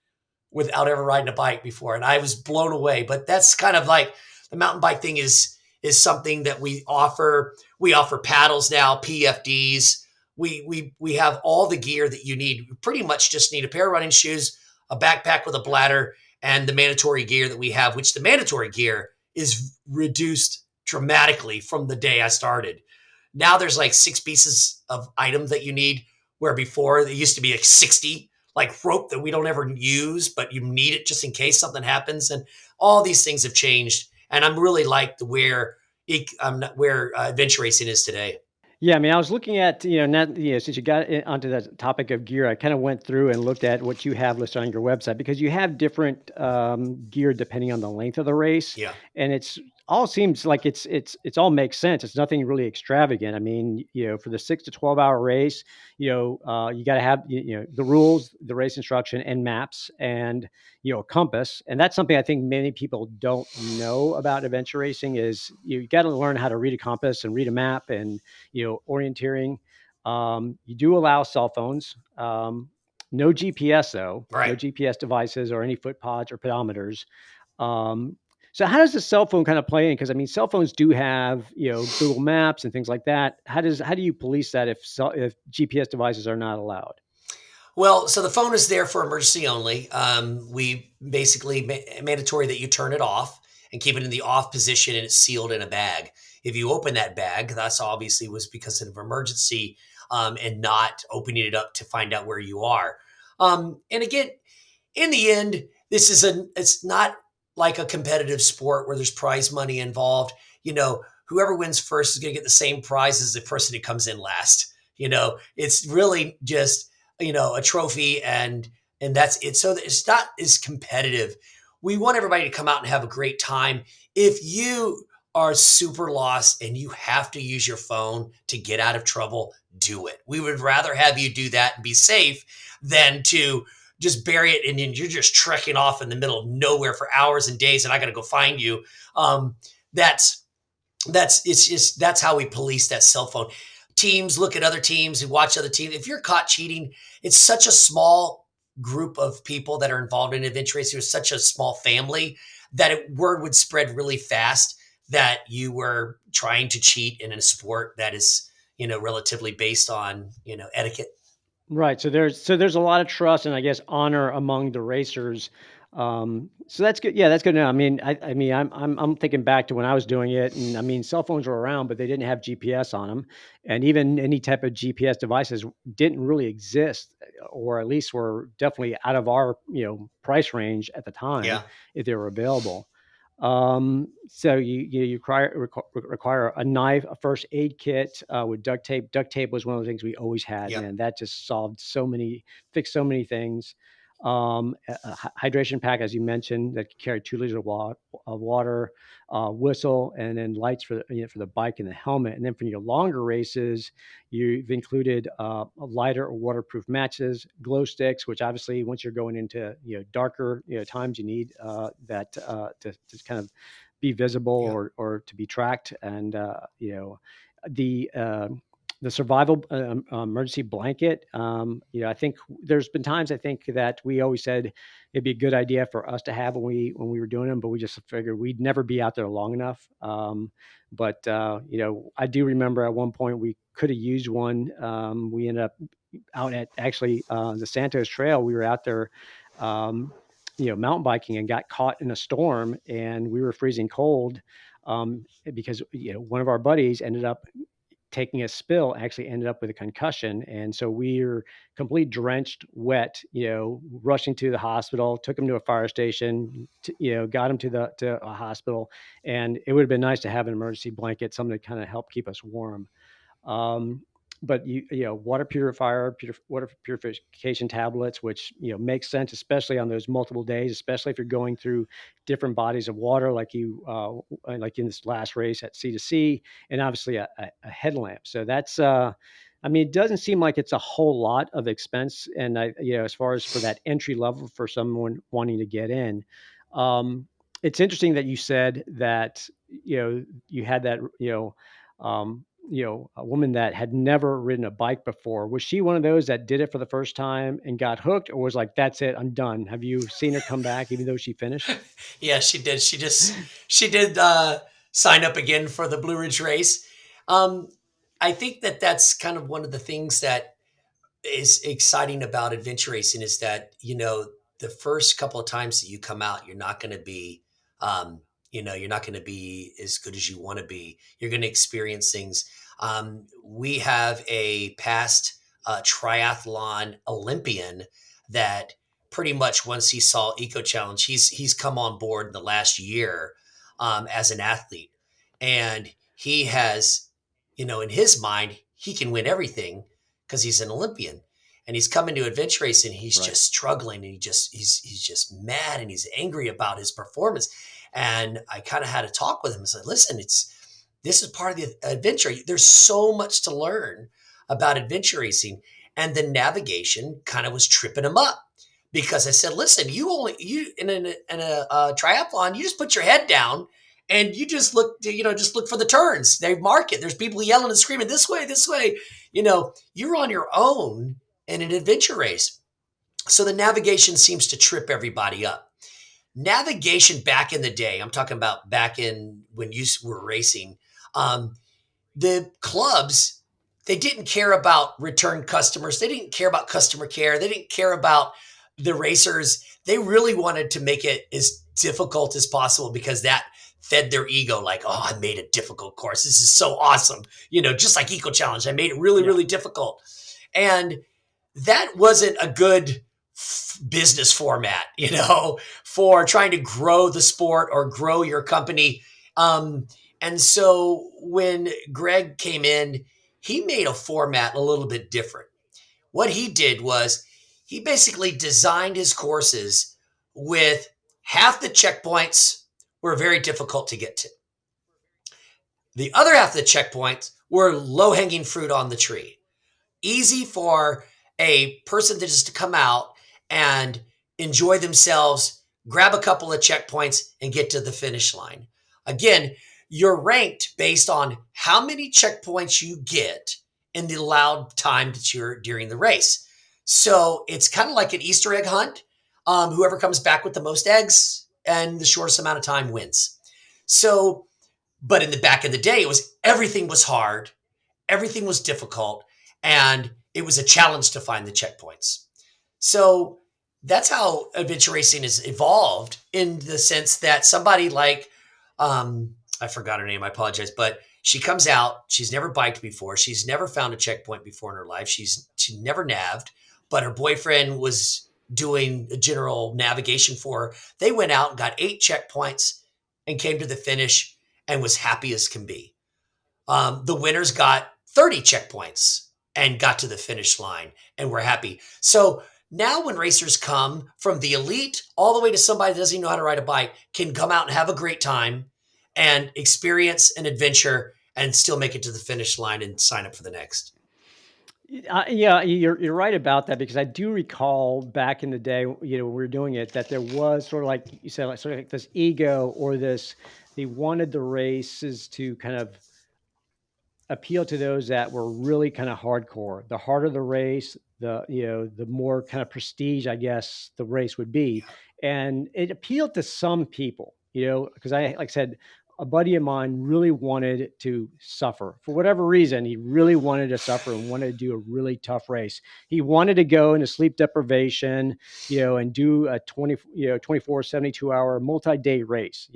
S2: without ever riding a bike before. And I was blown away. But that's kind of like the mountain bike thing is something that we offer. We offer paddles now, PFDs. We have all the gear that you need. You pretty much just need a pair of running shoes, a backpack with a bladder, and the mandatory gear that we have, which the mandatory gear is reduced dramatically from the day I started. Now there's like 6 pieces of items that you need, where before there used to be like 60, like rope that we don't ever use, but you need it just in case something happens. And all these things have changed. And I'm really like where adventure racing is today.
S1: Yeah, I mean, I was looking at, since you got onto that topic of gear, I kind of went through and looked at what you have listed on your website because you have different gear depending on the length of the race,
S2: Yeah.
S1: and it's all seems like it's all makes sense. It's nothing really extravagant. I mean, for the 6 to 12 hour race, you got to have the rules, the race instruction, and maps, and a compass, and that's something I think many people don't know about adventure racing. Is you got to learn how to read a compass and read a map and orienteering. You do allow cell phones. No GPS though. No
S2: Right.
S1: GPS devices or any foot pods or pedometers. Um, so how does the cell phone kind of play in? Because I mean, cell phones do have Google Maps and things like that. How do you police that if GPS devices are not allowed?
S2: Well, so the phone is there for emergency only. We basically mandatory that you turn it off and keep it in the off position, and it's sealed in a bag. If you open that bag, that's obviously was because of emergency, and not opening it up to find out where you are. And again, in the end, it's not like a competitive sport where there's prize money involved. Whoever wins first is going to get the same prize as the person who comes in last. It's really just a trophy, and that's it. So it's not as competitive. We want everybody to come out and have a great time. If you are super lost and you have to use your phone to get out of trouble, do it. We would rather have you do that and be safe than to just bury it and then you're just trekking off in the middle of nowhere for hours and days, and I got to go find you. Um, that's that's how we police that cell phone. Teams look at other teams and watch other teams. If you're caught cheating, it's such a small group of people that are involved in adventure racing. It's such a small family that word would spread really fast that you were trying to cheat in a sport that is relatively based on etiquette.
S1: Right. So there's a lot of trust and I guess honor among the racers. So that's good. Yeah, that's good to know. I mean, I'm thinking back to when I was doing it, and I mean, cell phones were around, but they didn't have GPS on them, and even any type of GPS devices didn't really exist, or at least were definitely out of our price range at the time
S2: Yeah.
S1: if they were available. So you require a knife, a first aid kit with duct tape. Duct tape was one of the things we always had,
S2: Yep.
S1: man. That just fixed so many things. Hydration pack, as you mentioned, that could carry 2 liters of water, whistle, and then lights for the bike and the helmet. And then for your longer races, you've included lighter or waterproof matches, glow sticks, which obviously once you're going into darker times, you need that to kind of be visible
S2: Yep.
S1: or to be tracked, and the the survival emergency blanket. I think there's been times I think that we always said it'd be a good idea for us to have when we were doing them, but we just figured we'd never be out there long enough. But I do remember at one point we could have used one. We ended up out at actually the Santos Trail. We were out there, mountain biking and got caught in a storm, and we were freezing cold because one of our buddies ended up taking a spill, actually ended up with a concussion. And so we were completely drenched, wet, rushing to the hospital, took him to a fire station, got him to a hospital. And it would have been nice to have an emergency blanket, something to kind of help keep us warm. Um, but water purifier, water purification tablets, which makes sense, especially on those multiple days, especially if you're going through different bodies of water, like in this last race at sea to sea, and obviously a headlamp. So that's I mean, it doesn't seem like it's a whole lot of expense, and as far as for that entry level for someone wanting to get in. It's interesting that you said that you had that a woman that had never ridden a bike before. Was she one of those that did it for the first time and got hooked, or was like, that's it, I'm done? Have you seen her come back even though she finished?
S2: Yeah, she did. She did sign up again for the Blue Ridge race. Um, I think that that's kind of one of the things that is exciting about adventure racing is that the first couple of times that you come out, you're not going to be you're not going to be as good as you want to be. You're going to experience things. We have a past triathlon Olympian that pretty much once he saw Eco Challenge, he's come on board in the last year as an athlete, and he has, in his mind, he can win everything because he's an Olympian. And he's coming to adventure racing. He's
S1: Right.
S2: just struggling, and he's just mad, and he's angry about his performance. And I kind of had a talk with him and said, "Listen, this is part of the adventure. There's so much to learn about adventure racing." And the navigation kind of was tripping him up because I said, "Listen, you in a triathlon, you just put your head down and you just just look for the turns. They mark it. There's people yelling and screaming this way, this way. You're on your own in an adventure race." So the navigation seems to trip everybody up. Navigation back in the day, I'm talking about back in when you were racing, um, the clubs, they didn't care about return customers. They didn't care about customer care. They didn't care about the racers. They really wanted to make it as difficult as possible because that fed their ego like, oh, I made a difficult course. This is so awesome. Just like Eco Challenge, I made it really,
S1: Yeah.
S2: really difficult. And that wasn't a good business format, for trying to grow the sport or grow your company. And so when Greg came in, he made a format a little bit different. What he did was he basically designed his courses with half the checkpoints were very difficult to get to. The other half of the checkpoints were low hanging fruit on the tree, easy for a person to just come out and enjoy themselves, grab a couple of checkpoints, and get to the finish line. Again, you're ranked based on how many checkpoints you get in the allowed time that you're during the race. So it's kind of like an Easter egg hunt. Whoever comes back with the most eggs and the shortest amount of time wins. So, but in the back of the day, everything was hard, everything was difficult, and it was a challenge to find the checkpoints. So that's how adventure racing has evolved in the sense that somebody like, I forgot her name, I apologize, but she comes out, she's never biked before, she's never found a checkpoint before in her life, she never navved, but her boyfriend was doing a general navigation for her. They went out and got 8 checkpoints and came to the finish and was happy as can be. The winners got 30 checkpoints and got to the finish line and were happy. So now when racers come from the elite all the way to somebody that doesn't even know how to ride a bike can come out and have a great time and experience an adventure and still make it to the finish line and sign up for the next.
S1: Yeah, you're right about that because I do recall back in the day, when we were doing it, that there was sort of like you said, like sort of like this ego or this. They wanted the races to kind of appeal to those that were really kind of hardcore. The harder the race, the more kind of prestige, I guess, the race would be. And it appealed to some people, because like I said, a buddy of mine really wanted to suffer for whatever reason. He really wanted to suffer and wanted to do a really tough race. He wanted to go into sleep deprivation, and do a 24, 72 hour multi-day race,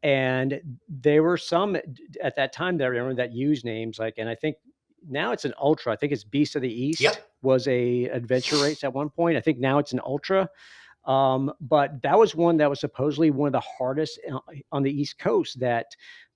S1: and there were some at that time that I remember that used names like, and I think now it's an ultra. I think it's Beast of the East
S2: Yep.
S1: was a adventure race at one point. I think now it's an ultra. But that was one that was supposedly one of the hardest on the East Coast that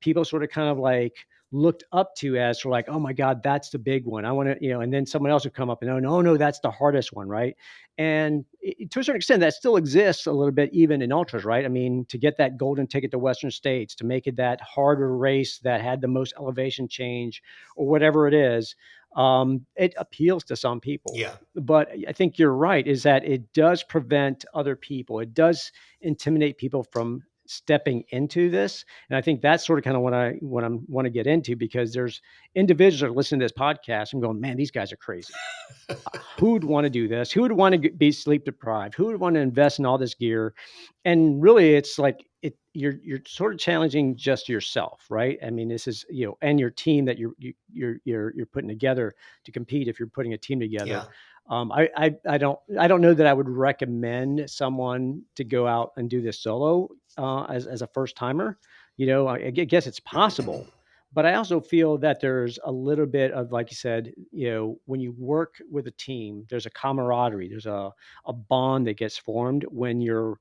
S1: people sort of kind of like looked up to as sort of like, oh my God, that's the big one. I want to, and then someone else would come up and, oh no, that's the hardest one, right? And to a certain extent, that still exists a little bit, even in ultras, right? I mean, to get that golden ticket to Western States, to make it that harder race that had the most elevation change or whatever it is, it appeals to some people.
S2: Yeah.
S1: But I think you're right, is that it does prevent other people. It does intimidate people from stepping into this. And I think that's sort of kind of what I want to get into, because there's individuals that are listening to this podcast and going, man, these guys are crazy. Who would want to do this? Who would want to be sleep deprived? Who would want to invest in all this gear? And really, it's like you're sort of challenging just yourself, right? I mean, this is, and your team that you're putting together to compete. If you're putting a team together,
S2: Yeah.
S1: I don't know that I would recommend someone to go out and do this solo as a first timer. I guess it's possible, but I also feel that there's a little bit of, like you said, when you work with a team, there's a camaraderie, there's a bond that gets formed when you're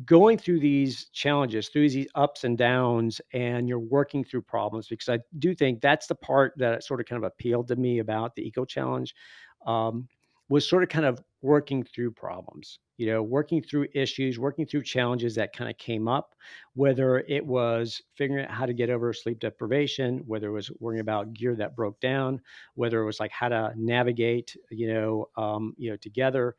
S1: going through these challenges, through these ups and downs, and you're working through problems. Because I do think that's the part that sort of kind of appealed to me about the Eco Challenge, um, was sort of kind of working through problems, working through issues, working through challenges that kind of came up, whether it was figuring out how to get over sleep deprivation, whether it was worrying about gear that broke down, whether it was like how to navigate, together,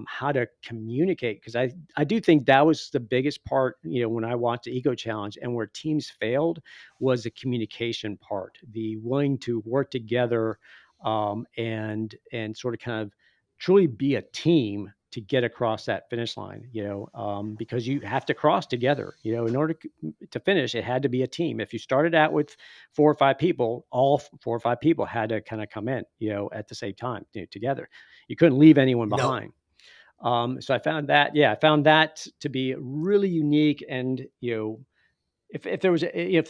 S1: how to communicate. Because I do think that was the biggest part, when I watched the Eco Challenge and where teams failed, was the communication part, the willing to work together, and sort of kind of truly be a team to get across that finish line, because you have to cross together, in order to finish. It had to be a team. If you started out with 4 or 5 people, all 4 or 5 people had to kind of come in, at the same time, together. You couldn't leave anyone
S2: No.
S1: behind. So I found that to be really unique. And, if there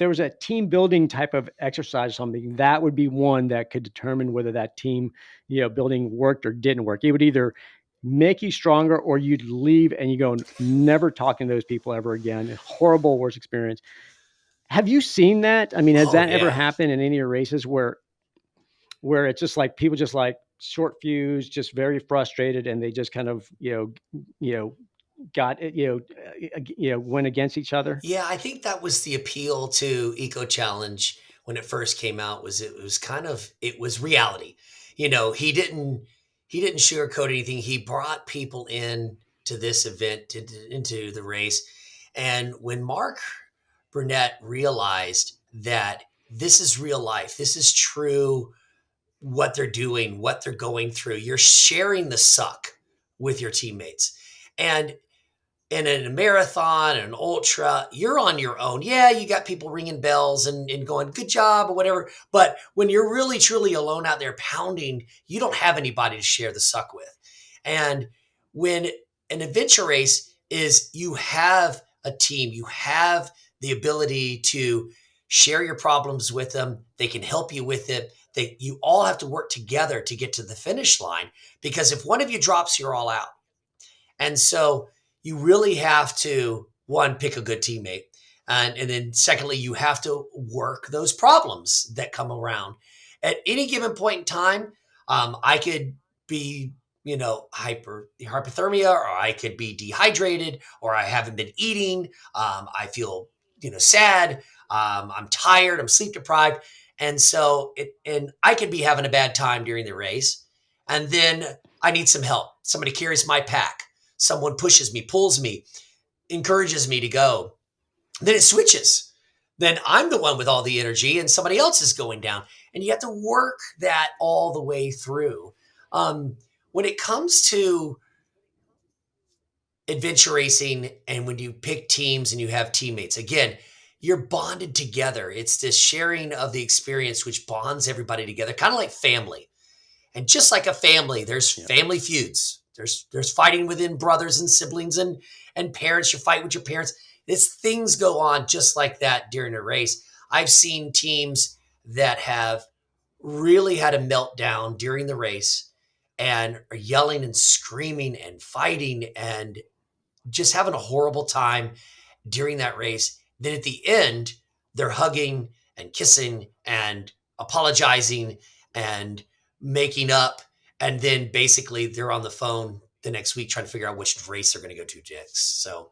S1: was a team building type of exercise or something, that would be one that could determine whether that team, building worked or didn't work. It would either make you stronger, or you'd leave and you go, never talking to those people ever again. Horrible, worst experience. Have you seen that? I mean, has
S2: Oh
S1: that ever
S2: yeah.
S1: happened in any of your races where it's just like people just like short fuse, just very frustrated, and they just kind of, you know, got it, went against each other?
S2: Yeah, I think that was the appeal to Eco Challenge when it first came out. Was it was kind of, it was reality. He didn't sugarcoat anything. He brought people in to this event, into the race. And when Mark Burnett realized that this is real life, this is true, what they're doing, what they're going through, you're sharing the suck with your teammates. And in a marathon, an ultra, you're on your own. Yeah, you got people ringing bells and going, good job or whatever. But when you're really, truly alone out there pounding, you don't have anybody to share the suck with. And when an adventure race is, you have a team, you have the ability to share your problems with them. They can help you with it. You all have to work together to get to the finish line, because if one of you drops, you're all out. And so you really have to, one, pick a good teammate. And then secondly, you have to work those problems that come around. At any given point in time, I could be, hypothermia, or I could be dehydrated, or I haven't been eating. I feel, sad. I'm tired. I'm sleep deprived. And I could be having a bad time during the race. And then I need some help. Somebody carries my pack. Someone pushes me, pulls me, encourages me to go. Then it switches. Then I'm the one with all the energy and somebody else is going down. And you have to work that all the way through. When it comes to adventure racing, and when you pick teams and you have teammates, again, you're bonded together. It's this sharing of the experience which bonds everybody together, kind of like family. And just like a family, there's
S1: Yeah.
S2: family feuds. There's fighting within brothers and siblings and parents. You fight with your parents. Things go on just like that during a race. I've seen teams that have really had a meltdown during the race and are yelling and screaming and fighting and just having a horrible time during that race. Then at the end, they're hugging and kissing and apologizing and making up. And then basically they're on the phone the next week trying to figure out which race they're going to go to next. So,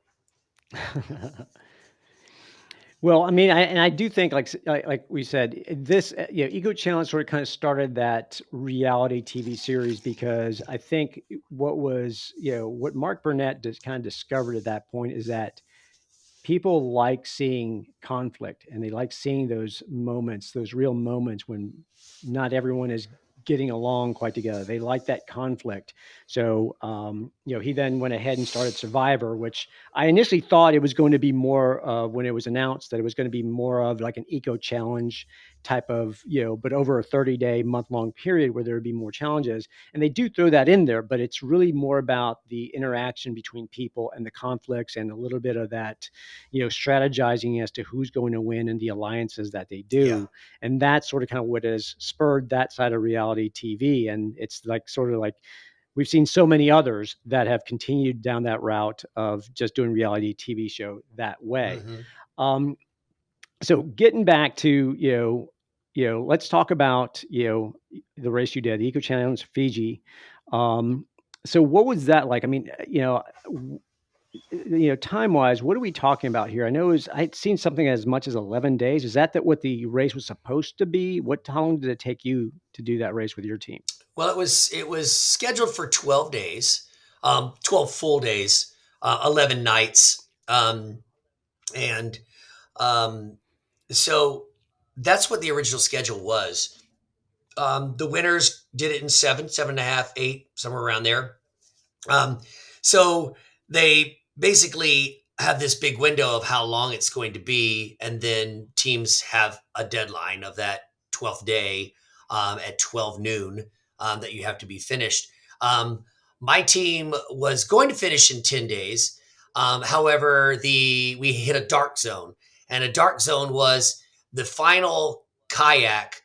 S1: Well, I mean, I do think, like we said, this Eco Challenge sort of kind of started that reality TV series because I think what was what Mark Burnett just kind of discovered at that point is that people like seeing conflict and they like seeing those moments, those real moments when not everyone is getting along quite together. They like that conflict. So, he then went ahead and started Survivor, which I initially thought it was going to be more when it was announced that it was going to be more of like an eco challenge type of, but over a 30-day, month-long period where there would be more challenges. And they do throw that in there, but it's really more about the interaction between people and the conflicts and a little bit of that, strategizing as to who's going to win and the alliances that they
S2: yeah.
S1: do. And that's sort of kind of what has spurred that side of reality TV. And it's like sort of like we've seen so many others that have continued down that route of just doing reality TV show that way.
S2: Mm-hmm.
S1: Um, so getting back to let's talk about the race you did, the Eco Challenge Fiji. Um, so what was that like? I mean, time wise, what are we talking about here? I know I'd seen something as much as 11 days. Is that what the race was supposed to be? How long did it take you to do that race with your team?
S2: Well, it was scheduled for 12 days, 12 full days, 11 nights. And um, so that's what the original schedule was. The winners did it in 7.5, 8, somewhere around there. Um, so they basically have this big window of how long it's going to be, and then teams have a deadline of that 12th day at 12 noon that you have to be finished. My team was going to finish in 10 days. However, we hit a dark zone, and a dark zone was the final kayak,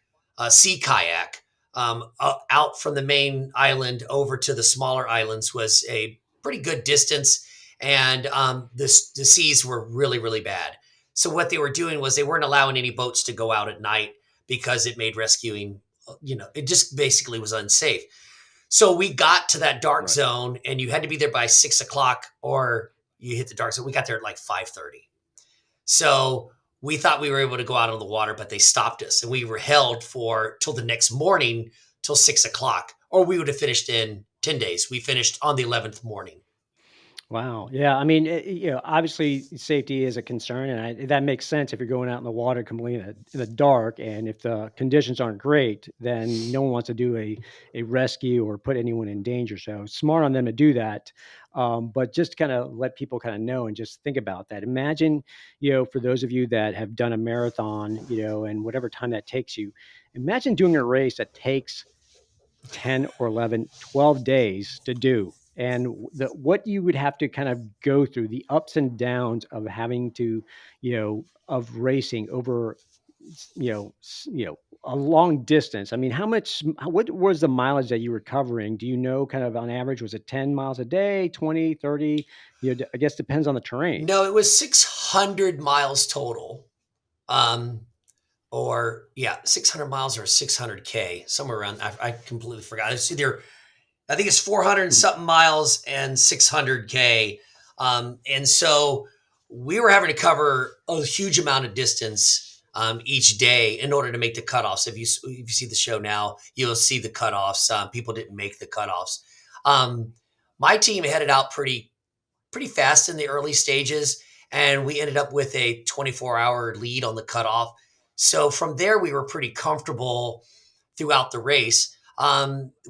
S2: sea kayak, out from the main island over to the smaller islands was a pretty good distance, and the seas were really really bad. So what they were doing was they weren't allowing any boats to go out at night because it made rescuing, it just basically was unsafe. So we got to that dark
S1: Right.
S2: zone, and you had to be there by 6 o'clock, or you hit the dark zone. We got there at like 5:30. So we thought we were able to go out on the water, but they stopped us, and we were held for till the next morning, till 6 o'clock, or we would have finished in 10 days. We finished on the 11th morning.
S1: Wow. Yeah. I mean, obviously safety is a concern, and that makes sense if you're going out in the water completely in the dark, and if the conditions aren't great, then no one wants to do a rescue or put anyone in danger. So smart on them to do that. But just kind of let people kind of know and just think about that. Imagine, for those of you that have done a marathon, and whatever time that takes you, imagine doing a race that takes 10 or 11, 12 days to do. And what you would have to kind of go through, the ups and downs of having to, of racing over, a long distance. I mean, what was the mileage that you were covering? Do you know kind of on average, was it 10 miles a day, 20, 30? I guess depends on the terrain.
S2: No, it was 600 miles total. Um, or yeah, 600 miles or 600K, somewhere around. I completely forgot. It's either, I think it's 400 and something miles and 600K. And so we were having to cover a huge amount of distance each day in order to make the cutoffs. If you see the show now, you'll see the cutoffs. People didn't make the cutoffs. Um, my team headed out pretty fast in the early stages, and we ended up with a 24-hour lead on the cutoff. So from there, we were pretty comfortable throughout the race.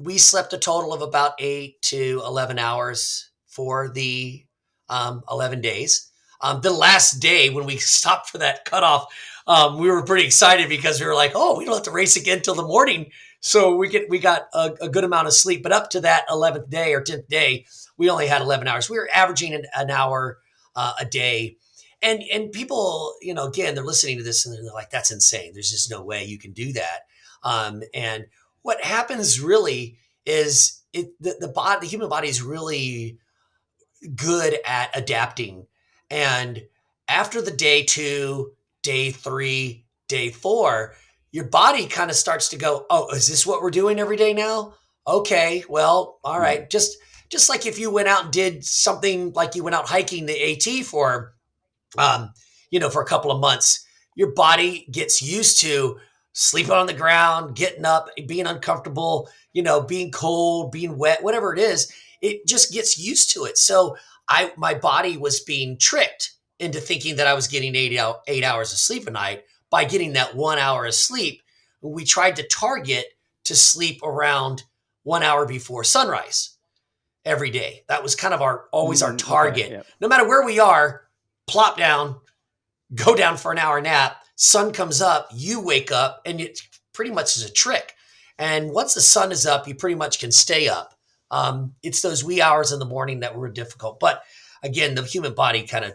S2: We slept a total of about 8 to 11 hours for the 11 days. The last day when we stopped for that cutoff, we were pretty excited because we were like, "Oh, we don't have to race again till the morning." So we got a good amount of sleep. But up to that 11th day or 10th day, we only had 11 hours. We were averaging an hour a day. And people, again, they're listening to this and they're like, "That's insane. There's just no way you can do that." And what happens really is the human body is really good at adapting. And after the day 2, day 3, day 4, your body kind of starts to go, oh, is this what we're doing every day now? Okay, well, all
S1: Mhm.
S2: right. Just like if you went out and did something like you went out hiking the AT for um, for a couple of months, your body gets used to sleeping on the ground, getting up, being uncomfortable, being cold, being wet, whatever it is. It just gets used to it. So my body was being tricked into thinking that I was getting 8 hours of sleep a night by getting that 1 hour of sleep. We tried to target to sleep around 1 hour before sunrise every day. That was kind of always our
S1: Okay.
S2: target.
S1: Yeah.
S2: No matter where we are, plop down, go down for an hour nap, sun comes up, you wake up, and it pretty much is a trick. And once the sun is up, you pretty much can stay up. It's those wee hours in the morning that were difficult. But again, the human body kind of,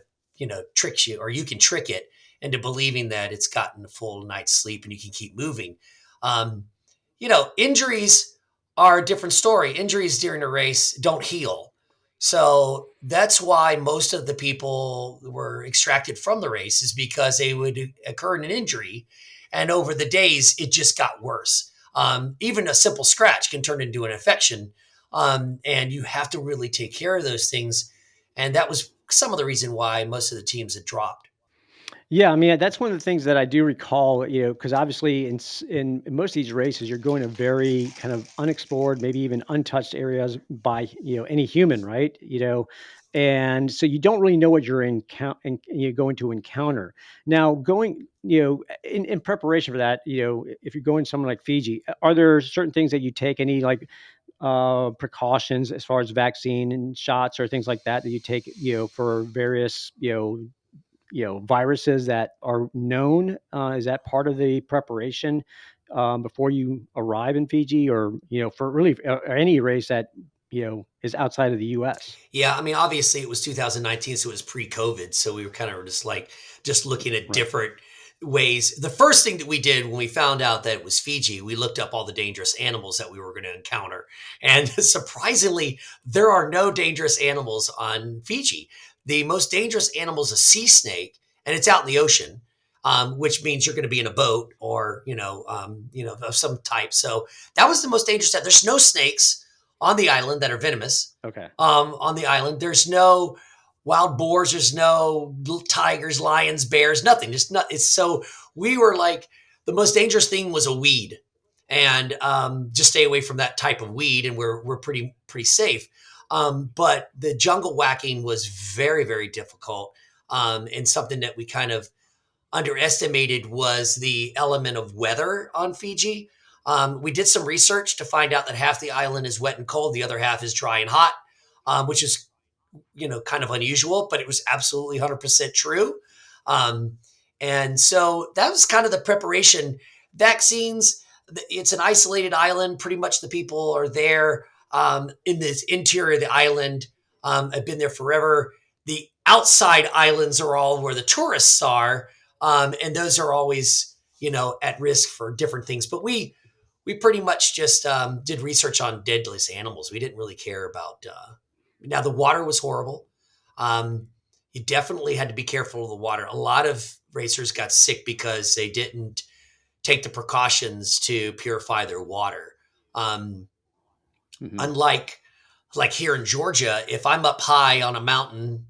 S2: tricks you, or you can trick it into believing that it's gotten a full night's sleep and you can keep moving. Um, Injuries are a different story. Injuries during a race don't heal. So that's why most of the people were extracted from the race, is because they would occur in an injury. And over the days, it just got worse. Even a simple scratch can turn into an infection. And you have to really take care of those things. And that was some of the reason why most of the teams had dropped.
S1: Yeah, I mean, that's one of the things that I do recall, because obviously in most of these races, you're going to very kind of unexplored, maybe even untouched areas by, any human, right? And so you don't really know what you're going to encounter. Now, going, in preparation for that, if you're going somewhere like Fiji, are there certain things that you take, any like precautions as far as vaccine and shots or things like that you take, for various, viruses that are known? Is that part of the preparation before you arrive in Fiji, or for really or any race that is outside of the U.S.?
S2: Yeah, I mean, obviously it was 2019, so it was pre-COVID. So we were kind of just looking at
S1: Right.
S2: different ways. The first thing that we did when we found out that it was Fiji, we looked up all the dangerous animals that we were going to encounter. And surprisingly, there are no dangerous animals on Fiji. The most dangerous animal is a sea snake, and it's out in the ocean. Which means you're going to be in a boat, or of some type. So that was the most dangerous. There's no snakes on the island that are venomous.
S1: Okay.
S2: On the island, there's no wild boars, there's no tigers, lions, bears, nothing. Just not. It's so we were like, the most dangerous thing was a weed, and just stay away from that type of weed, and we're pretty safe. But the jungle whacking was very very difficult, and something that we kind of underestimated was the element of weather on Fiji. We did some research to find out that half the island is wet and cold, the other half is dry and hot, which is kind of unusual, but it was absolutely 100% true. Um, and so that was kind of the preparation. Vaccines. It's an isolated island. Pretty much the people are there in the interior of the island. Have been there forever. The outside islands are all where the tourists are, and those are always at risk for different things. But we pretty much just did research on deadliest animals. We didn't really care about. Now the water was horrible. Um, you definitely had to be careful of the water. A lot of racers got sick because they didn't take the precautions to purify their water. Um,
S1: Hmm.
S2: Unlike like here in Georgia, if I'm up high on a mountain,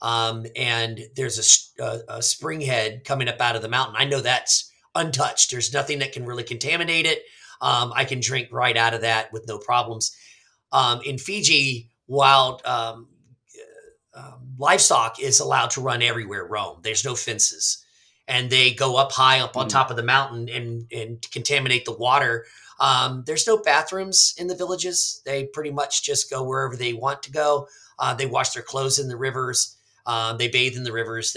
S2: and there's a spring head coming up out of the mountain, I know that's untouched. There's nothing that can really contaminate it. I can drink right out of that with no problems. In Fiji, wild livestock is allowed to run everywhere, roam. There's no fences, and they go up high up on
S1: Hmm.
S2: top of the mountain and contaminate the water. There's no bathrooms in the villages. They pretty much just go wherever they want to go. They wash their clothes in the rivers. They bathe in the rivers.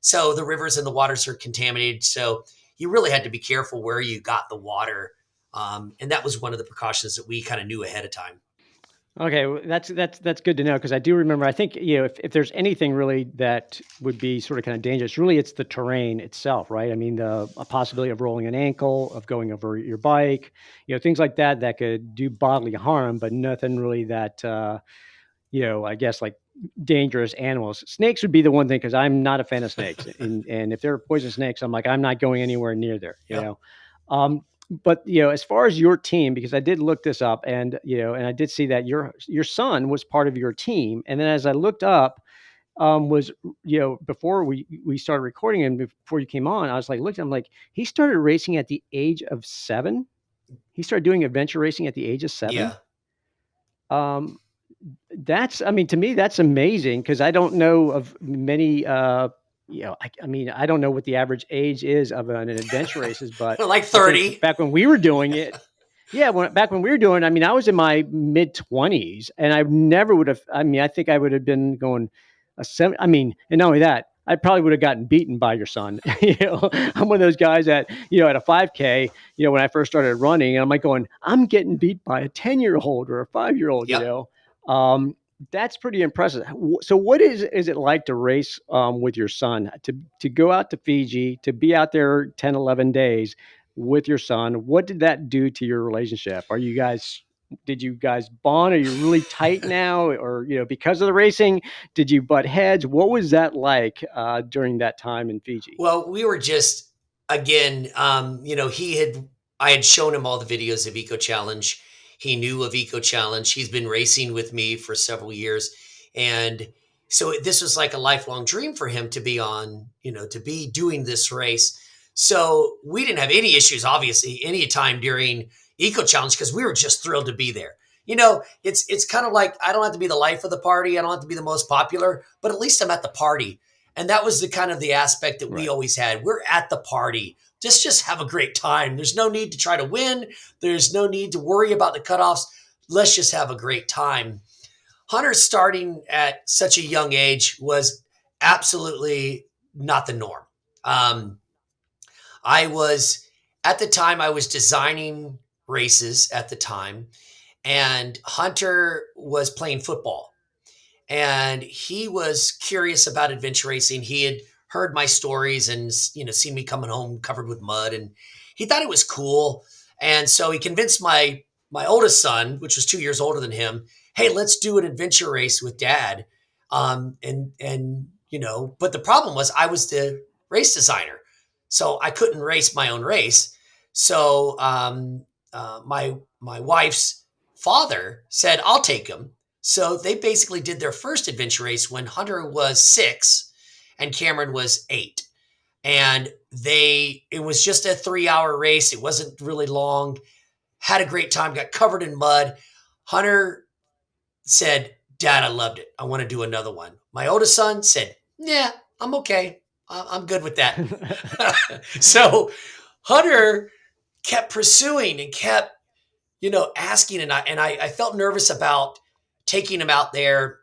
S2: So the rivers and the waters are contaminated. So you really had to be careful where you got the water. And that was one of the precautions that we kind of knew ahead of time.
S1: Okay, well, that's good to know, because I do remember. I think if there's anything really that would be sort of kind of dangerous, really it's the terrain itself, right? I mean, the a possibility of rolling an ankle, of going over your bike, things like that that could do bodily harm, but nothing really that I guess like dangerous animals. Snakes would be the one thing because I'm not a fan of snakes, and if they're poison snakes, I'm like I'm not going anywhere near there.
S2: Yep.
S1: Um, but as far as your team, because I did look this up, and and I did see that your son was part of your team, and then as I looked up, was before we started recording and before you came on, I was like looking, I'm like he started racing at the age of 7. He started doing adventure racing at the age of 7.
S2: Yeah.
S1: Um, that's, I mean, to me, that's amazing because I don't know of many, I mean, I don't know what the average age is of an adventure races, but
S2: Like
S1: I think
S2: 30.
S1: back when we were doing it, yeah, back when we were doing, I mean, I was in my mid 20s and I never would have, I mean, I think I would have been going a 7. I mean, and not only that, I probably would have gotten beaten by your son. I'm one of those guys that, at a 5K, when I first started running, and I'm like going, I'm getting beat by a 10-year-old or a 5-year-old,
S2: Yep.
S1: um, that's pretty impressive. So what is it like to race with your son, to go out to Fiji, to be out there 10, 11 days with your son? What did that do to your relationship? Did you guys bond? Are you really tight now? Or, because of the racing, did you butt heads? What was that like during that time in Fiji?
S2: Well, we were just again, I had shown him all the videos of Eco Challenge. He knew of Eco Challenge. He's been racing with me for several years, and so this was like a lifelong dream for him to be on, to be doing this race. So we didn't have any issues, obviously, any time during Eco Challenge because we were just thrilled to be there. It's kind of like I don't have to be the life of the party. I don't have to be the most popular, but at least I'm at the party. And that was the kind of the aspect that we
S1: Right.
S2: always had. We're at the party. Just have a great time. There's no need to try to win. There's no need to worry about the cutoffs. Let's just have a great time. Hunter starting at such a young age was absolutely not the norm. Um, I was at the time I was designing races at the time, and Hunter was playing football and he was curious about adventure racing. He had heard my stories and seen me coming home covered with mud, and he thought it was cool. And so he convinced my oldest son, which was 2 years older than him, hey, let's do an adventure race with dad. But the problem was I was the race designer, so I couldn't race my own race. So my wife's father said, I'll take him. So they basically did their first adventure race when Hunter was 6 and Cameron was 8. And it was just a 3-hour race. It wasn't really long. Had a great time, got covered in mud. Hunter said, Dad, I loved it. I want to do another one. My oldest son said, yeah, I'm okay. I'm good with that. So Hunter kept pursuing and kept asking, and I felt nervous about taking him out there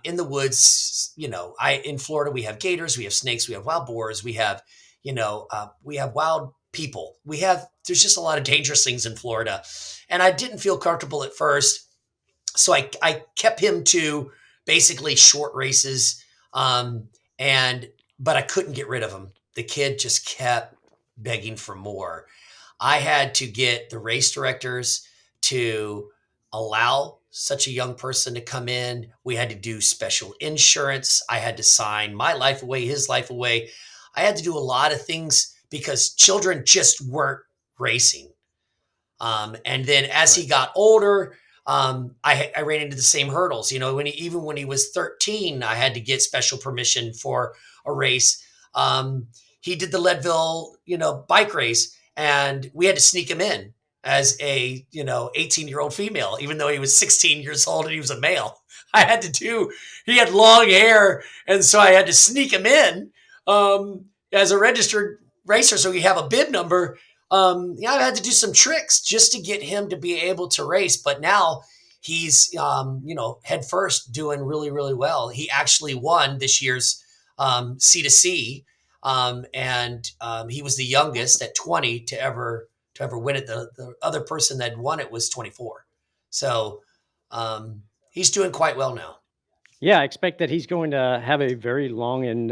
S2: in the woods. In Florida we have gators, we have snakes, we have wild boars, we have wild people. There's just a lot of dangerous things in Florida, and I didn't feel comfortable at first, so I kept him to basically short races, um, and but I couldn't get rid of him. The kid just kept begging for more. I had to get the race directors to allow such a young person to come in. We had to do special insurance. I had to sign my life away, his life away. I had to do a lot of things because children just weren't racing. And then as he
S1: Right.
S2: got older, I ran into the same hurdles. Even when he was 13, I had to get special permission for a race. He did the Leadville, bike race, and we had to sneak him in as a 18-year-old female, even though he was 16 years old and he was a male. I had to do. He had long hair, and so I had to sneak him in as a registered racer, so he have a bib number. I had to do some tricks just to get him to be able to race. But now he's, head first doing really, really well. He actually won this year's C2C. And he was the youngest
S1: Awesome.
S2: at 20 to ever win it. The other person that won it was 24. So he's doing quite well now.
S1: Yeah, I expect that he's going to have a very long and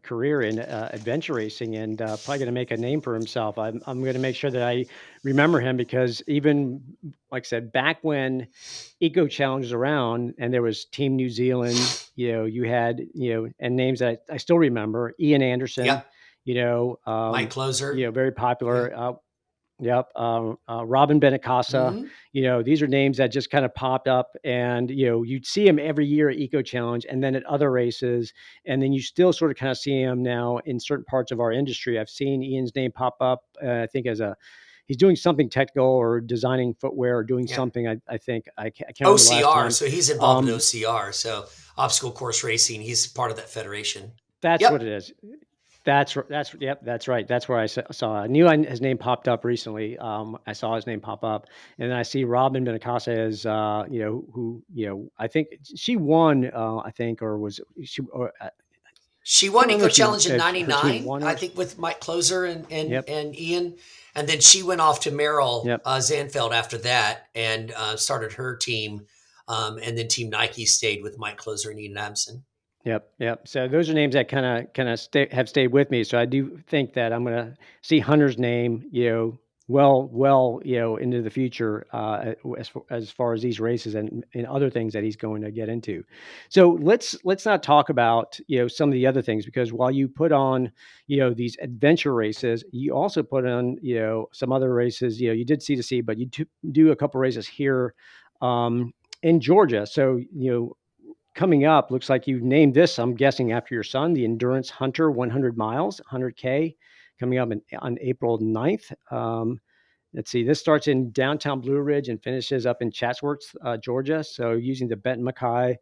S1: career in adventure racing, and probably going to make a name for himself. I'm going to make sure that I remember him, because even like I said, back when Eco Challenge was around and there was Team New Zealand, you had and names that I still remember: Ian Anderson,
S2: Yep.
S1: you know,
S2: Mike
S1: um,
S2: Closer.
S1: very
S2: Yeah.
S1: popular. Yep. Robin Benacasa.
S2: Hmm.
S1: These are names that just kind of popped up, and you'd see them every year at Eco Challenge, and then at other races, and then you still sort of kind of see him now in certain parts of our industry. I've seen Ian's name pop up. I think he's doing something technical or designing footwear or doing
S2: Yeah.
S1: something. I think I can't remember the last
S2: OCR.
S1: time.
S2: So he's involved with
S1: Um,
S2: OCR. So obstacle course racing. He's part of that federation.
S1: that's what
S2: Yep.
S1: it is. Yep, that's right. That's where I saw. I knew his name popped up recently. I saw his name pop up, and then I see Robin Benacasa as who I think she won. I think, or was she? Or, I
S2: She
S1: can't
S2: won
S1: remember
S2: Eco
S1: if
S2: Challenge in
S1: her team
S2: '99,
S1: won
S2: I
S1: or
S2: think, with Mike Closer
S1: yep,
S2: and Ian. And then she went off to Merrill
S1: yep.
S2: Zanfeld after that and started her team. And then Team Nike stayed with Mike Closer and Ian Abson.
S1: Yep, yep. So those are names that kind of have stayed with me. So I do think that I'm going to see Hunter's name, well, into the future, as far as these races and other things that he's going to get into. So let's not talk about some of the other things, because while you put on these adventure races, you also put on some other races. You did C2C, but you do a couple races here in Georgia. So coming up, looks like you've named this, I'm guessing, after your son, the Endurance Hunter 100 miles, 100K, coming up on April 9th. Let's see, this starts in downtown Blue Ridge and finishes up in Chatsworth, Georgia. So using the Benton MacKay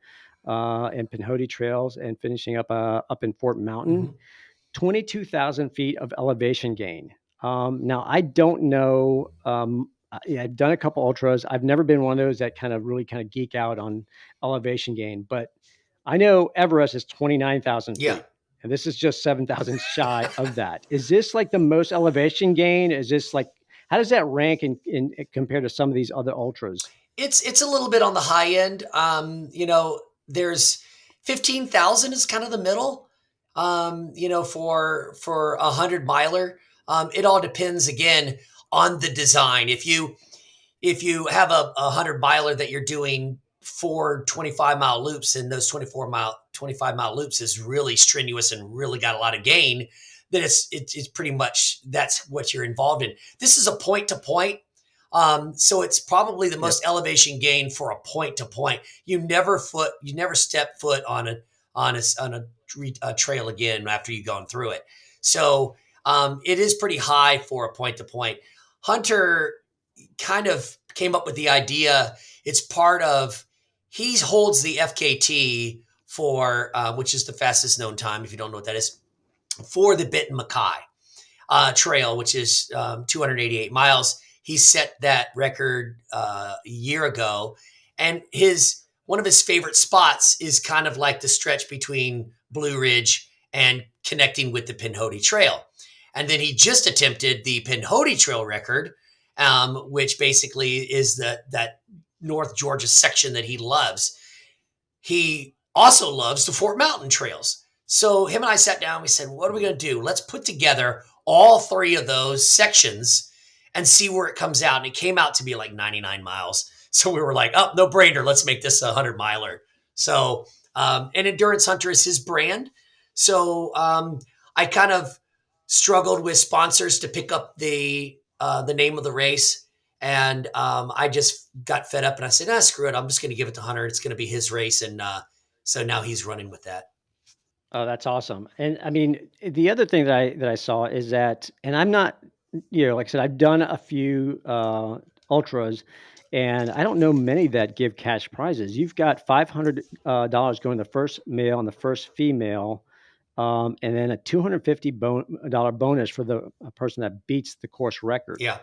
S1: and Pinhoti trails, and finishing up in Fort Mountain.
S2: Hmm.
S1: 22,000 feet of elevation gain. Now, I don't know. Yeah, I've done a couple ultras. I've never been one of those that kind of really kind of geek out on elevation gain, but I know Everest is 29,000
S2: Yeah.
S1: feet, and this is just 7,000 shy of that. Is this like the most elevation gain? Is this like, how does that rank in compared to some of these other ultras?
S2: It's a little bit on the high end. There's 15,000 is kind of the middle. For a 100 miler, it all depends again on the design. If you have a 100 miler that you're doing 4 25-mile loops, and those 25-mile loops is really strenuous and really got a lot of gain, then it's pretty much that's what you're involved in. This is a point to point. So it's probably the
S1: Yep.
S2: most elevation gain for a point to point. You never step foot on a trail again after you've gone through it. So it is pretty high for a point to point. Hunter kind of came up with the idea. It's part of, he holds the FKT for, which is the fastest known time, if you don't know what that is, for the Benton MacKay trail, which is 288 miles. He set that record a year ago, and his one of his favorite spots is kind of like the stretch between Blue Ridge and connecting with the Pinhoti Trail. And then he just attempted the Pinhoti Trail record, which basically is that North Georgia section that he loves. He also loves the Fort Mountain trails. So him and I sat down. We said, "What are we going to do? Let's put together all three of those sections and see where it comes out." And it came out to be like 99 miles. So we were like, "Oh, no brainer. Let's make this a 100 miler." So, and Endurance Hunter is his brand. So I kind of struggled with sponsors to pick up the name of the race. And I just got fed up, and I said, screw it. I'm just going to give it to Hunter. It's going to be his race. And so now he's running with that.
S1: Oh, that's awesome. And I mean, the other thing that I saw is that, and I'm not, like I said, I've done a few ultras, and I don't know many that give cash prizes. You've got $500 dollars going to the first male and the first female, and then a $250 bonus for the person that beats the course record.
S2: Yeah.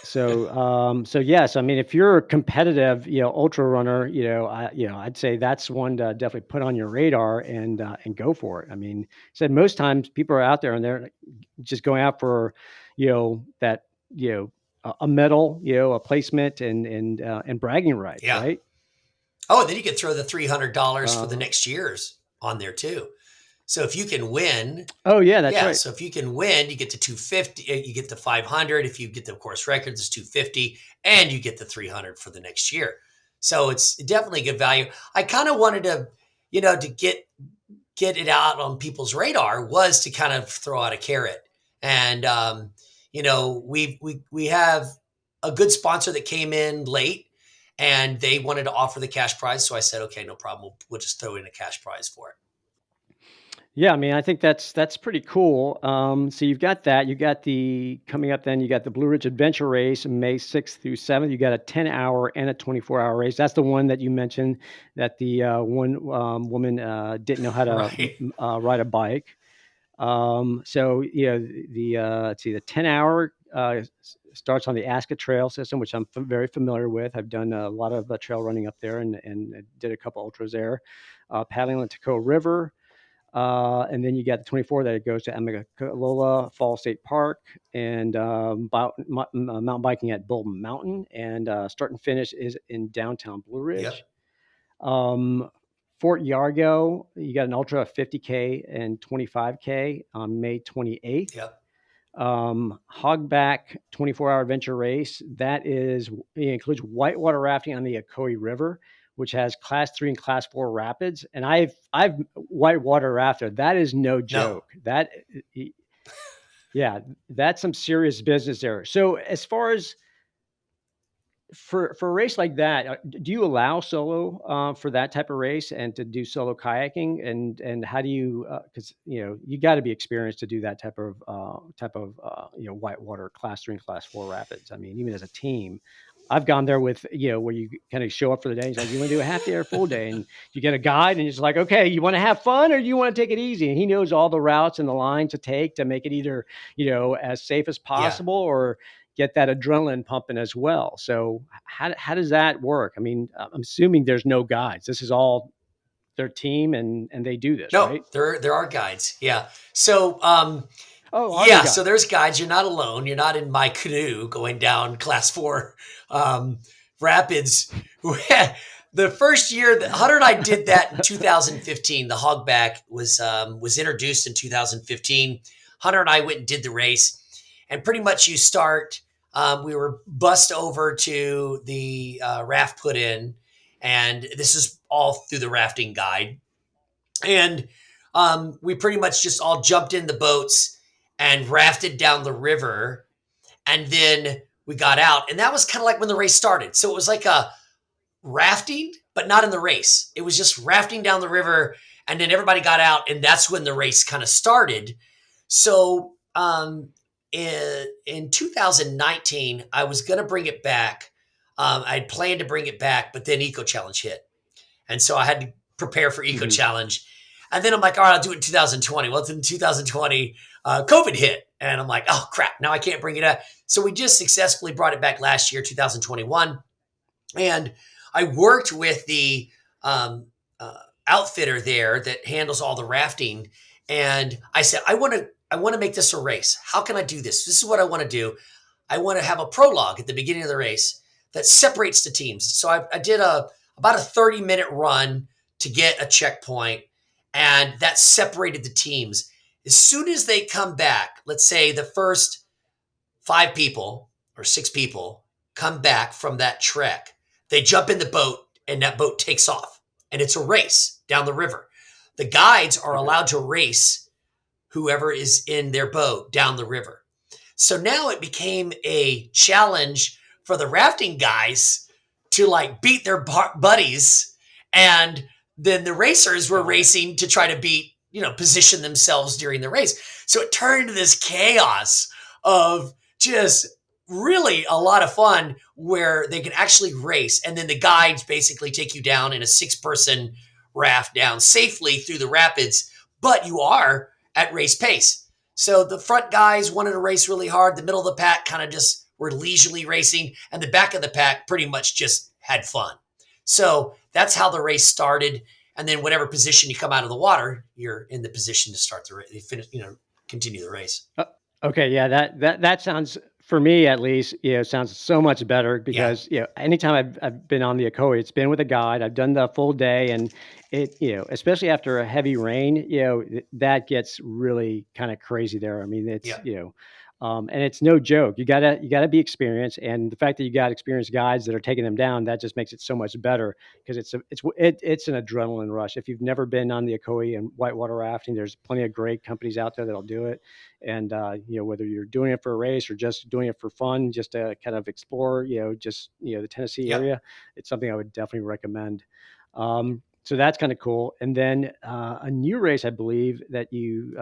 S1: So yes, I mean, if you're a competitive, ultra runner, I'd say that's one to definitely put on your radar and go for it. I mean, said most times people are out there and they're like, just going out for, that, a medal, a placement and bragging rights,
S2: Yeah.
S1: right?
S2: Oh, and then you could throw the $300 for the
S1: Uh,
S2: next year's on there too. So if you can win,
S1: oh yeah, that's
S2: yeah.
S1: right.
S2: So if you can win, you get the 250, you get the 500. If you get the course records, it's 250, and you get the 300 for the next year. So it's definitely good value. I kind of wanted to, to get it out on people's radar was to kind of throw out a carrot. And we have a good sponsor that came in late, and they wanted to offer the cash prize. So I said, okay, no problem. We'll just throw in a cash prize for it.
S1: Yeah, I mean, I think that's pretty cool. So you've got that. You got the coming up. Then you got the Blue Ridge Adventure Race, May 6th through 7th. You got a 10-hour and a 24-hour race. That's the one that you mentioned that the one woman didn't know how to
S2: Right.
S1: ride a bike. So the let's see, the 10-hour starts on the Aska Trail system, which I'm very familiar with. I've done a lot of trail running up there and did a couple ultras there. Paddling on the Toccoa River. And then you got the 24 that it goes to Amicalola Falls State Park and mountain biking at Bull Mountain. And start and finish is in downtown Blue
S2: Yep.
S1: Ridge. Um, Fort Yargo, you got an ultra 50K and 25K on May 28th.
S2: Yep.
S1: Hogback 24-hour adventure race. It includes whitewater rafting on the Ocoee River, which has class 3 and class 4 rapids. And I've whitewater rafted. That is no
S2: No.
S1: joke. Yeah, that's some serious business there. So as far as for a race like that, do you allow solo for that type of race and to do solo kayaking? And how do you? Because you got to be experienced to do that type of whitewater class 3 and class 4 rapids. I mean, even as a team, I've gone there with where you kind of show up for the day. He's like, you want to do a half day or a full day, and you get a guide, and he's like, okay, you want to have fun or you want to take it easy, and he knows all the routes and the lines to take to make it either as safe as
S2: Yeah.
S1: possible or get that adrenaline pumping as well. So how does that work? I mean, I'm assuming there's no guides. This is all their team and they do this,
S2: No,
S1: right?
S2: there are guides. Yeah. So
S1: Oh, are there
S2: yeah, so
S1: guides?
S2: there's guides. You're not alone. You're not in my canoe going down class 4 rapids. The first year that Hunter and I did that in 2015, the hogback was introduced in 2015. Hunter and I went and did the race, and pretty much you start. We were bussed over to the raft put in, and this is all through the rafting guide. And we pretty much just all jumped in the boats and rafted down the river. And then we got out. And that was kind of like when the race started. So it was like a rafting, but not in the race. It was just rafting down the river. And then everybody got out. And that's when the race kind of started. So in 2019, I was going to bring it back. I'd planned to bring it back, but then Eco Challenge hit. And so I had to prepare for Eco
S1: Mm-hmm.
S2: Challenge. And then I'm like, all right, I'll do it in 2020. Well, it's in 2020, COVID hit. And I'm like, oh, crap, now I can't bring it up. So we just successfully brought it back last year, 2021. And I worked with the outfitter there that handles all the rafting. And I said, I want to make this a race. How can I do this? This is what I want to do. I want to have a prologue at the beginning of the race that separates the teams. So I did about a 30-minute run to get a checkpoint, and that separated the teams. As soon as they come back, let's say the first 5 people or 6 people come back from that trek, they jump in the boat and that boat takes off, and it's a race down the river. The guides are
S1: Okay.
S2: allowed to race whoever is in their boat down the river. So now it became a challenge for the rafting guys to like beat their buddies. And then the racers were
S1: Got it.
S2: racing to try to beat, position themselves during the race. So it turned into this chaos of just really a lot of fun where they can actually race. And then the guides basically take you down in a 6-person raft down safely through the rapids, but you are at race pace. So the front guys wanted to race really hard. The middle of the pack kind of just were leisurely racing, and the back of the pack pretty much just had fun. So that's how the race started. And then whatever position you come out of the water, you're in the position to start the race, continue the race.
S1: Okay, yeah, that sounds for me at least, it sounds so much better
S2: Yeah,
S1: because, anytime I've been on the Ocoee, it's been with a guide. I've done the full day and especially after a heavy rain, that gets really kind of crazy there. I mean,
S2: yeah,
S1: and it's no joke. You gotta be experienced, and the fact that you got experienced guides that are taking them down, that just makes it so much better because it's an adrenaline rush. If you've never been on the Ocoee and whitewater rafting, there's plenty of great companies out there that'll do it. And whether you're doing it for a race or just doing it for fun, just to kind of explore, just the Tennessee
S2: yeah,
S1: area, it's something I would definitely recommend. So that's kind of cool. And then a new race, I believe that you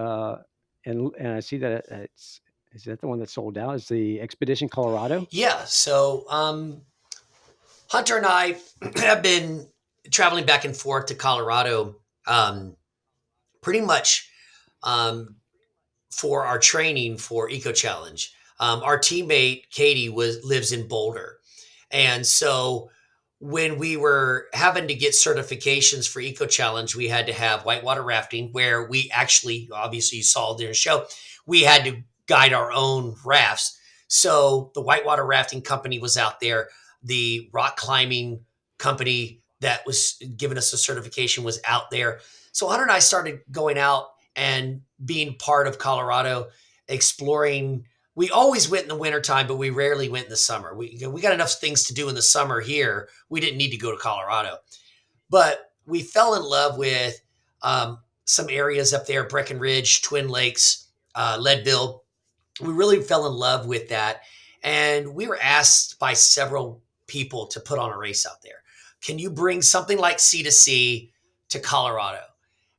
S1: and I see that it's is that the one that sold out? Is the Expedition Colorado?
S2: yeah. So Hunter and I have been traveling back and forth to Colorado, pretty much um, for our training for Eco Challenge. Our teammate Katie lives in Boulder, and so when we were having to get certifications for Eco Challenge, we had to have whitewater rafting, where we actually, obviously, you saw in the show, we had to guide our own rafts. So the whitewater rafting company was out there. The rock climbing company that was giving us a certification was out there. So Hunter and I started going out and being part of Colorado, exploring. We always went in the wintertime, but we rarely went in the summer. We got enough things to do in the summer here. We didn't need to go to Colorado. But we fell in love with some areas up there: Breckenridge, Twin Lakes, Leadville. We really fell in love with that. And we were asked by several people to put on a race out there. Can you bring something like C2C to Colorado?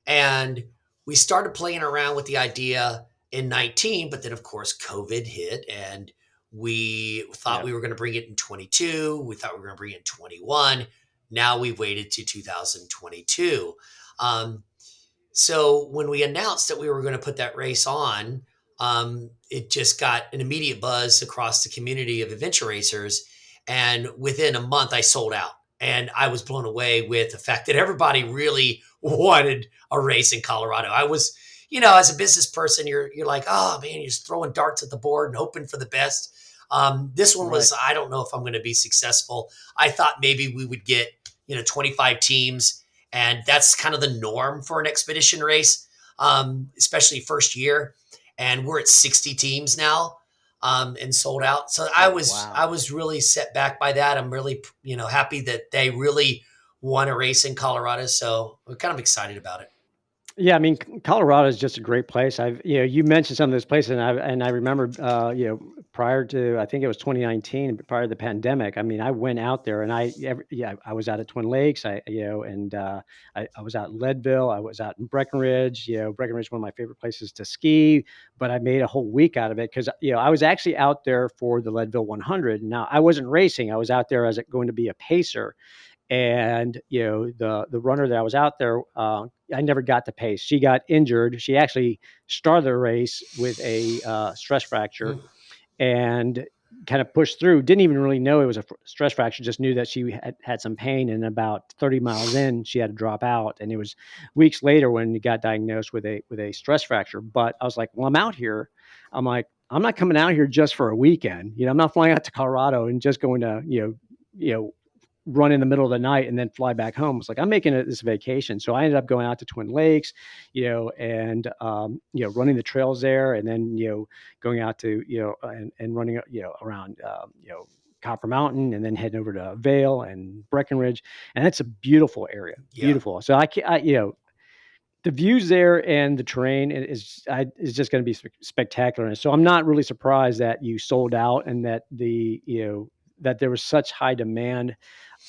S2: And we started playing around with the idea in 19, but then of course COVID hit, and we thought
S1: Yeah.
S2: we were going to bring it in 22. We thought we were going to bring it in 21. Now we've waited to 2022. Um, so when we announced that we were going to put that race on, it just got an immediate buzz across the community of adventure racers. And within a month, I sold out. And I was blown away with the fact that everybody really wanted a race in Colorado. I was, as a business person, you're like, oh man, you're just throwing darts at the board and hoping for the best. This one
S1: Right.
S2: was, I don't know if I'm going to be successful. I thought maybe we would get, 25 teams, and that's kind of the norm for an expedition race, especially first year. And we're at 60 teams now, and sold out. So I
S1: Oh,
S2: was I
S1: wow.
S2: was really set back by that. I'm really happy that they really won a race in Colorado. So we're kind of excited about it.
S1: Yeah, I mean, Colorado is just a great place. You mentioned some of those places, and I remember, prior to, I think it was 2019, prior to the pandemic. I mean, I went out there, and I was out at Twin Lakes. I was out in Leadville. I was out in Breckenridge. Breckenridge is one of my favorite places to ski. But I made a whole week out of it because I was actually out there for the Leadville 100. Now I wasn't racing. I was out there as going to be a pacer. And the runner that I was out there, I never got to pace. She got injured. She actually started the race with a stress fracture
S2: Mm,
S1: and kind of pushed through. Didn't even really know it was a stress fracture. Just knew that she had some pain. And about 30 miles in, she had to drop out. And it was weeks later when he got diagnosed with a stress fracture. But I was like, well, I'm out here. I'm like, I'm not coming out here just for a weekend. I'm not flying out to Colorado and just going to run in the middle of the night and then fly back home. It's like I'm making it this vacation. So I ended up going out to Twin Lakes, and running the trails there, and then going out to and running around Copper Mountain, and then heading over to Vale and Breckenridge, and it's a beautiful area,
S2: yeah.
S1: beautiful. So the views there and the terrain is just going to be spectacular. And so I'm not really surprised that you sold out and that that there was such high demand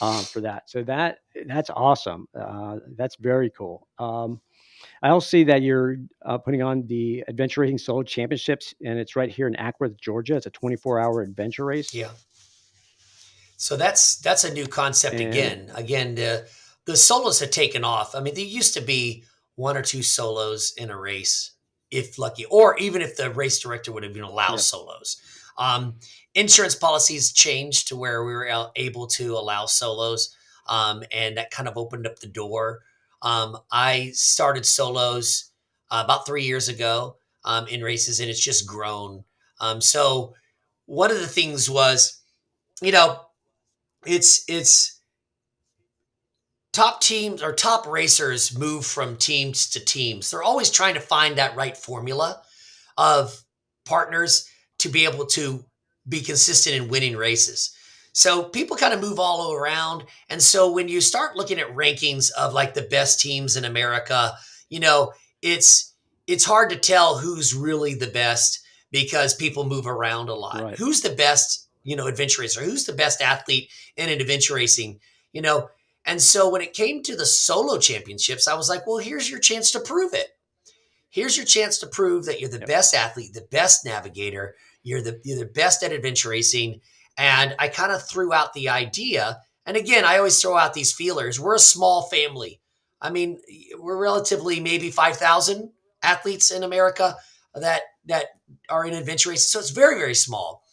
S1: for that. So that's awesome. That's very cool. I also see that you're putting on the Adventure Racing Solo Championships, and it's right here in Ackworth, Georgia. It's a 24-hour adventure race,
S2: Yeah. So that's a new concept
S1: and
S2: again. Again, the solos have taken off. I mean, there used to be one or two solos in a race, if lucky, or even if the race director would even allow
S1: yeah,
S2: solos. Um, Insurance policies changed to where we were able to allow solos, and that kind of opened up the door. I started solos about 3 years ago in races, and it's just grown. So one of the things was, you know, it's top teams or top racers move from teams to teams. They're always trying to find that right formula of partners to be able to be consistent in winning races. So people kind of move all around. And so when you start looking at rankings of like the best teams in America, you know, it's it's hard to tell who's really the best because people move around a lot.
S1: Right.
S2: Who's the best, adventure racer? Who's the best athlete in adventure racing? You know, and so when it came to the solo championships, I was like, well, here's your chance to prove it. Here's your chance to prove that you're the
S1: Yep.
S2: best athlete, the best navigator, you're the best at adventure racing. And I kind of threw out the idea. And again, I always throw out these feelers. We're a small family. I mean, we're relatively maybe 5,000 athletes in America that are in adventure racing. So it's very, very small.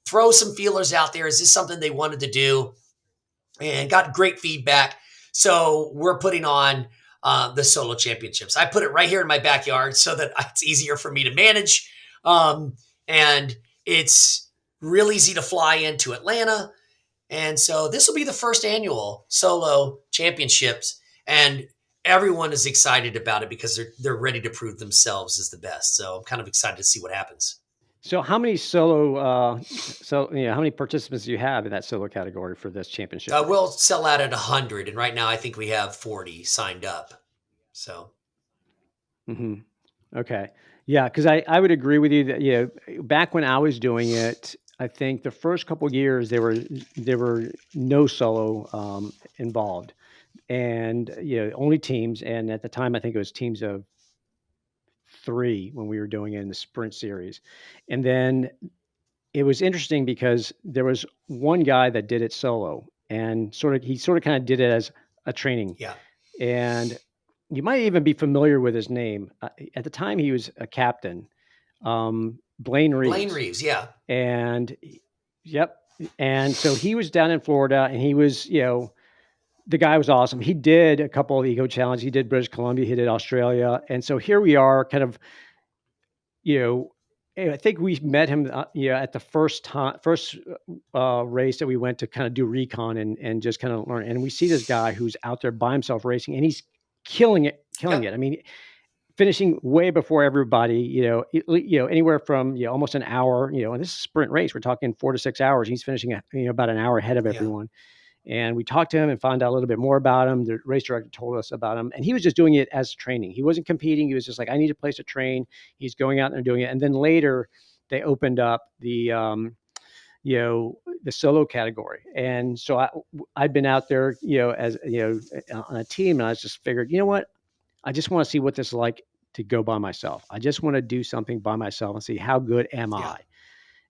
S2: Throw some feelers out there. Is this something they wanted to do? And got great feedback. So we're putting on the solo championships. I put it right here in my backyard so that it's easier for me to manage. And it's real easy to fly into Atlanta. And so this will be the first annual solo championships. And everyone is excited about it because they're ready to prove themselves as the best. So I'm kind of excited to see what happens.
S1: So how many solo, how many participants do you have in that solo category for this championship
S2: We'll
S1: race?
S2: sell out at 100. And right now, I think we have 40 signed up. So,
S1: Hmm. Okay. Yeah, because I would agree with you that back when I was doing it, I think the first couple of years there were no solo involved, and only teams. And at the time, I think it was teams of three when we were doing it in the sprint series, and then it was interesting because there was one guy that did it solo, and he sort of kind of did it as a training,
S2: yeah.
S1: and you might even be familiar with his name. At the time, he was a captain, Blaine
S2: Blaine
S1: Reeves,
S2: Reeves, yeah.
S1: and yep. And so he was down in Florida, and he was, the guy was awesome. He did a couple of Eco Challenge. He did British Columbia. He did Australia, and so here we are, kind of, you know. I think we met him, at the first race that we went to kind of do recon and just kind of learn. And we see this guy who's out there by himself racing, and he's killing it, killing it.
S2: Yep.
S1: I mean, finishing way before everybody, anywhere from, almost an hour, and this is a sprint race. We're talking 4 to 6 hours. He's finishing, about an hour ahead of
S2: Yeah.
S1: everyone. And we talked to him and found out a little bit more about him. The race director told us about him, and he was just doing it as training. He wasn't competing. He was just like, I need a place to train. He's going out there and doing it. And then later they opened up the solo category. And so I'd been out there, as, on a team, and I just figured, you know what? I just want to see what this is like to go by myself. I just want to do something by myself and see how good am
S2: Yeah.
S1: I.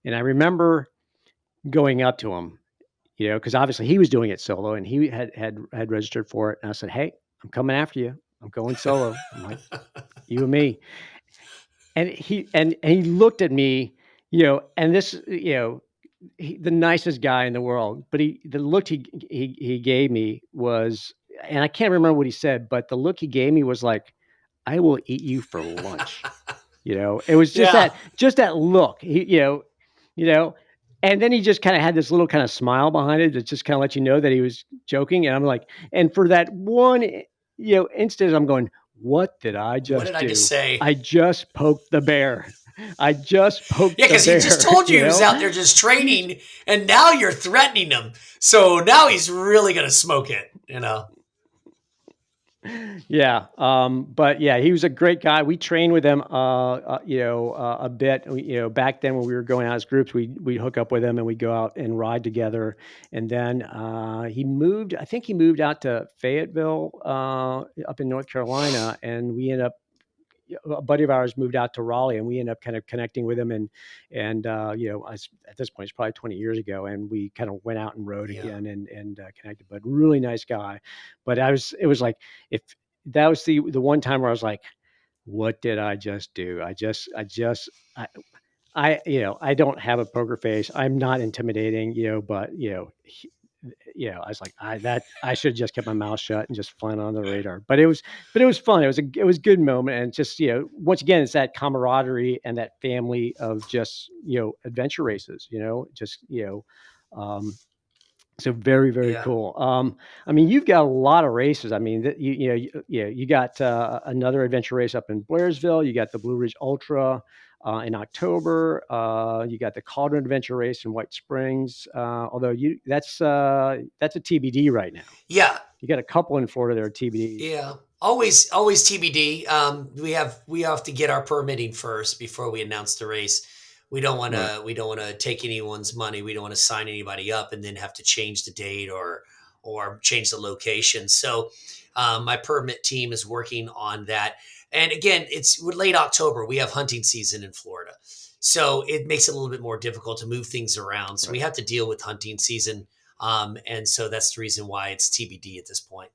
S1: And I remember going up to him, because obviously he was doing it solo, and he had registered for it. And I said, "Hey, I'm coming after you. I'm going solo." I'm like, "You and me." And he looked at me, and this, the nicest guy in the world, but the look he gave me was, and I can't remember what he said, but the look he gave me was like, I will eat you for lunch. It was
S2: Yeah.
S1: just that look. You know, and then he just kind of had this little kind of smile behind it that just kind of let you know that he was joking. And I'm like, and for that one, instant, I'm going, what did I
S2: What did
S1: just
S2: I just
S1: do?
S2: say?
S1: I just poked the bear. I just poked
S2: Yeah,
S1: the
S2: because he just
S1: bear,
S2: told you he was out there just
S1: He's
S2: training, and now you're threatening him. So now he's really going to smoke it.
S1: Yeah, but yeah, he was a great guy. We trained with him, a bit. Back then when we were going out as groups, we hook up with him and we go out and ride together. And then he moved. I think he moved out to Fayetteville, up in North Carolina, and we ended up. A buddy of ours moved out to Raleigh, and we ended up kind of connecting with him. At this point, it's probably 20 years ago, and we kind of went out and rode
S2: Yeah.
S1: again and connected. But really nice guy. But it was like, if that was the one time where I was like, what did I just do? I, I don't have a poker face. I'm not intimidating, but I was like, I should have just kept my mouth shut and just flown on the radar. But it was fun. It was a good moment, and just once again, it's that camaraderie and that family of just adventure races. Just um, so very, very
S2: Yeah.
S1: cool. I mean, you've got a lot of races. I mean, you got another adventure race up in Blairsville. You got the Blue Ridge Ultra in October. You got the Cauldron Adventure Race in White Springs. Although that's a TBD right now.
S2: Yeah.
S1: You got a couple in Florida that are TBDs.
S2: Yeah. Always TBD. We have to get our permitting first before we announce the race.
S1: Right.
S2: We don't want to take anyone's money. We don't want to sign anybody up and then have to change the date or change the location. So my permit team is working on that. And again, we're late October. We have hunting season in Florida, so it makes it a little bit more difficult to move things around. So we
S1: Right.
S2: have to deal with hunting season, and so that's the reason why it's TBD at this point.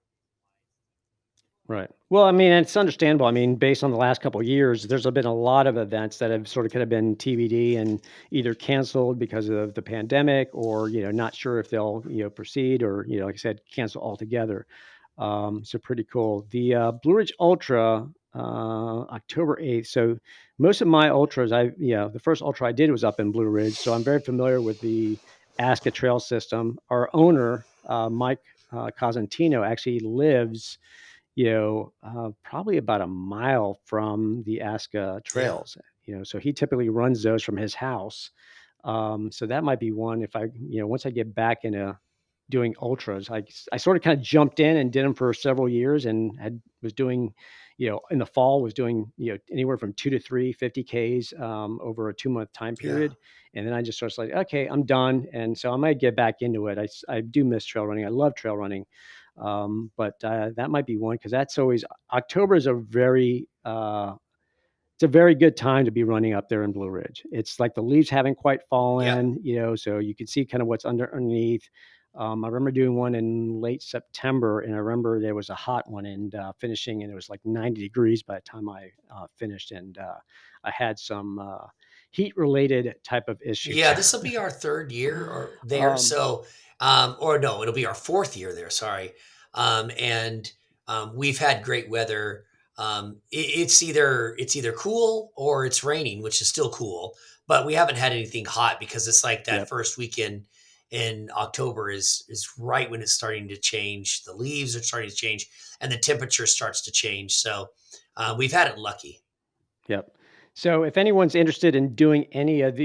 S1: Right. Well, I mean, it's understandable. I mean, based on the last couple of years, there's been a lot of events that have sort of kind of been TBD and either canceled because of the pandemic, or not sure if they'll proceed, or like I said, cancel altogether. So pretty cool. The Blue Ridge Ultra, October 8th. So most of my ultras, the first ultra I did was up in Blue Ridge, so I'm very familiar with the Aska Trail system. Our owner, Mike Cosentino, actually lives probably about a mile from the Aska
S2: Yeah.
S1: trails. So he typically runs those from his house. So that might be one. If once I get back into doing ultras, I sort of kind of jumped in and did them for several years, and was doing, in the fall was doing, anywhere from 2 to 3 50 Ks over a 2 month time
S2: Yeah.
S1: period. And then I just sort of like, okay, I'm done. And so I might get back into it. I do miss trail running. I love trail running. But that might be one, because that's always October is it's a very good time to be running up there in Blue Ridge. It's like the leaves haven't quite
S2: Yeah.
S1: fallen, so you can see kind of what's underneath. I remember doing one in late September, and I remember there was a hot one, and finishing, and it was like 90 degrees by the time I finished, and I had some heat-related type of issues.
S2: Yeah, this will be our third year or there.
S1: um,
S2: So, or no, it'll be our fourth year there. Sorry. And we've had great weather. It's either cool or it's raining, which is still cool, but we haven't had anything hot because it's like that
S1: yep,
S2: first weekend in October is right when it's starting to change. The leaves are starting to change and the temperature starts to change. So we've had it lucky.
S1: yep. So if anyone's interested in doing any of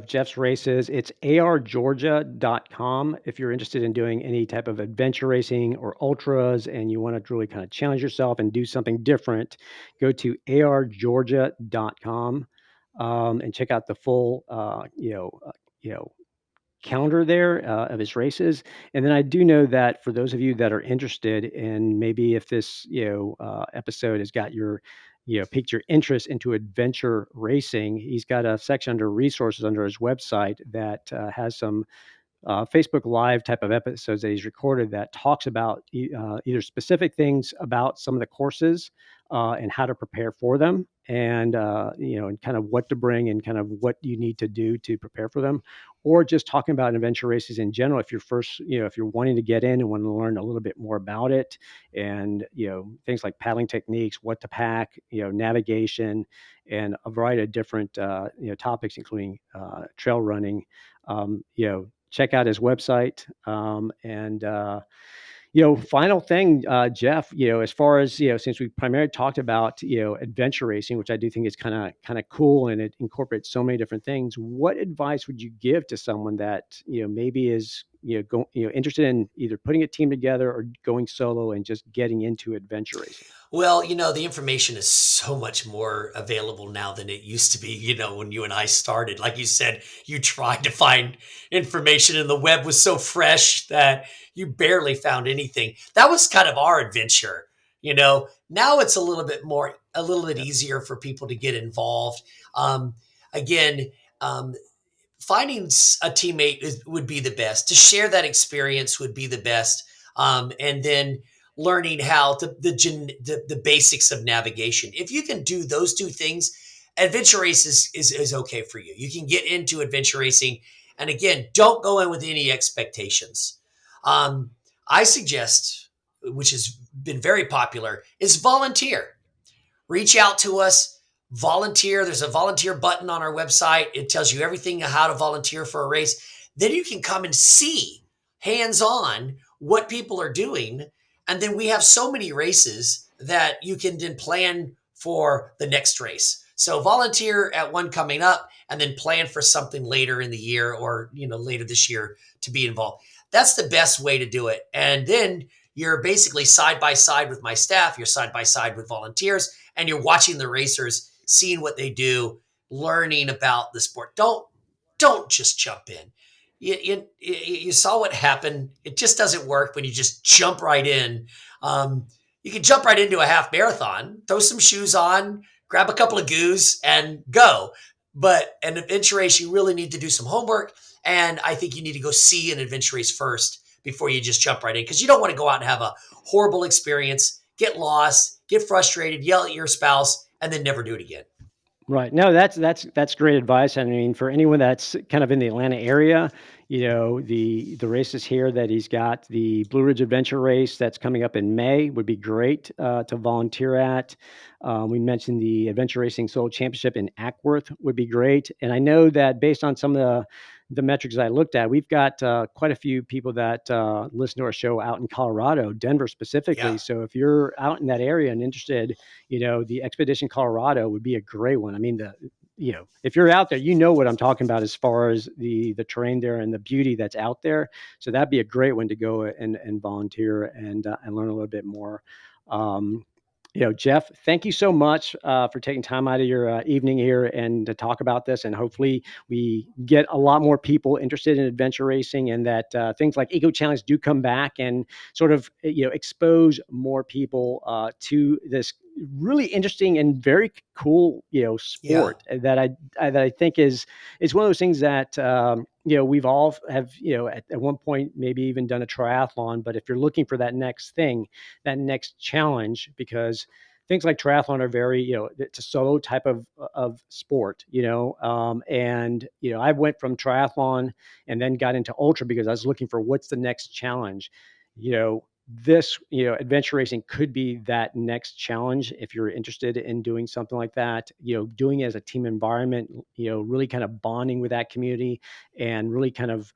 S1: Jeff's races, it's argeorgia.com. If you're interested in doing any type of adventure racing or ultras, and you want to really kind of challenge yourself and do something different, go to argeorgia.com, and check out the full calendar there of his races. And then I do know that for those of you that are interested, and maybe if this episode has got your piqued your interest into adventure racing, he's got a section under resources under his website that has some Facebook Live type of episodes that he's recorded that talks about either specific things about some of the courses and how to prepare for them, and and kind of what to bring and kind of what you need to do to prepare for them, or just talking about adventure races in general. If you're first, if you're wanting to get in and want to learn a little bit more about it, and things like paddling techniques, what to pack, navigation, and a variety of different topics, including trail running. Check out his website. And final thing, Jeff, as far as since we primarily talked about adventure racing, which I do think is kind of cool, and it incorporates so many different things. What advice would you give to someone that maybe is interested in either putting a team together or going solo and just getting into adventure racing?
S2: Well, the information is so much more available now than it used to be, when you and I started. Like you said, you tried to find information and the web was so fresh that you barely found anything. That was kind of our adventure. Now it's a little bit
S1: Yep.
S2: easier for people to get involved. Again, um, finding a teammate would be the best. To share that experience would be the best. And then learning how to the basics of navigation. If you can do those two things, adventure race is okay for you. You can get into adventure racing, and again, don't go in with any expectations. Um, I suggest, which has been very popular, is volunteer. Reach out to us, volunteer. There's a volunteer button on our website. It tells you everything how to volunteer for a race. Then you can come and see hands on what people are doing. And then we have so many races that you can then plan for the next race. So volunteer at one coming up and then plan for something later in the year or, later this year to be involved. That's the best way to do it. And then you're basically side by side with my staff, you're side by side with volunteers, and you're watching the racers, seeing what they do, learning about the sport. Don't just jump in. You saw what happened. It just doesn't work when you just jump right in. You can jump right into a half marathon, throw some shoes on, grab a couple of goos, and go. But an adventure race, you really need to do some homework. And I think you need to go see an adventure race first before you just jump right in, because you don't want to go out and have a horrible experience, get lost, get frustrated, yell at your spouse, and then never do it again.
S1: Right. No, that's great advice. I mean, for anyone that's kind of in the Atlanta area, the races here that he's got, the Blue Ridge Adventure Race that's coming up in May would be great to volunteer at. We mentioned the Adventure Racing Solo Championship in Ackworth would be great. And I know that based on some of the metrics I looked at, we've got quite a few people that listen to our show out in Colorado, Denver specifically.
S2: Yeah.
S1: So if you're out in that area and interested, the Expedition Colorado would be a great one. I mean, if you're out there, what I'm talking about as far as the terrain there and the beauty that's out there. So that'd be a great one to go and volunteer and learn a little bit more. Jeff, thank you so much for taking time out of your evening here and to talk about this. And hopefully we get a lot more people interested in adventure racing, and that things like Eco Challenge do come back and sort of, expose more people to this really interesting and very cool, sport that I think is one of those things that, we've all have, at one point, maybe even done a triathlon. But if you're looking for that next thing, that next challenge, because things like triathlon are very, it's a solo type of sport, and, I went from triathlon and then got into ultra because I was looking for what's the next challenge. This, adventure racing could be that next challenge if you're interested in doing something like that, doing it as a team environment, really kind of bonding with that community and really kind of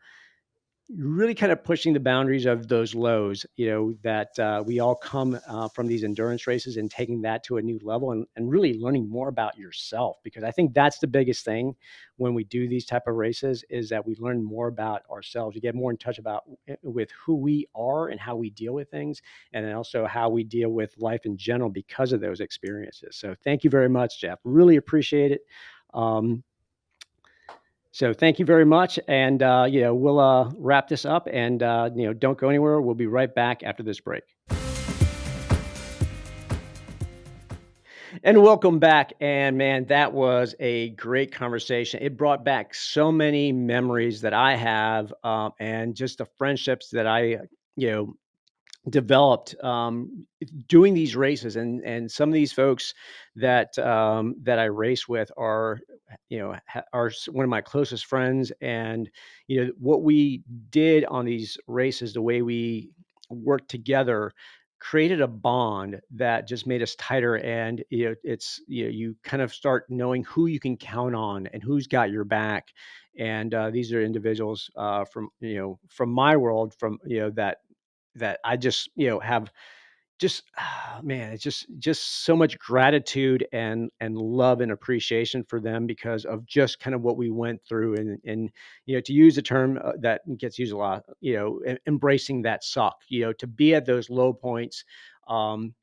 S1: pushing the boundaries of those lows, that we all come from these endurance races, and taking that to a new level, and really learning more about yourself. Because I think that's the biggest thing when we do these type of races, is that we learn more about ourselves. We get more in touch with who we are and how we deal with things, and then also how we deal with life in general because of those experiences. So thank you very much, Jeff. Really appreciate it. So thank you very much. And, we'll wrap this up, and, don't go anywhere. We'll be right back after this break. And welcome back. And man, that was a great conversation. It brought back so many memories that I have, and just the friendships that I, you know, developed doing these races, and some of these folks that I race with are, one of my closest friends. And what we did on these races, the way we worked together, created a bond that just made us tighter. And you kind of start knowing who you can count on and who's got your back. And these are individuals from my world, from that I just, have just, man, it's just so much gratitude and love and appreciation for them, because of just kind of what we went through. And to use a term that gets used a lot, embracing that suck, to be at those low points, um,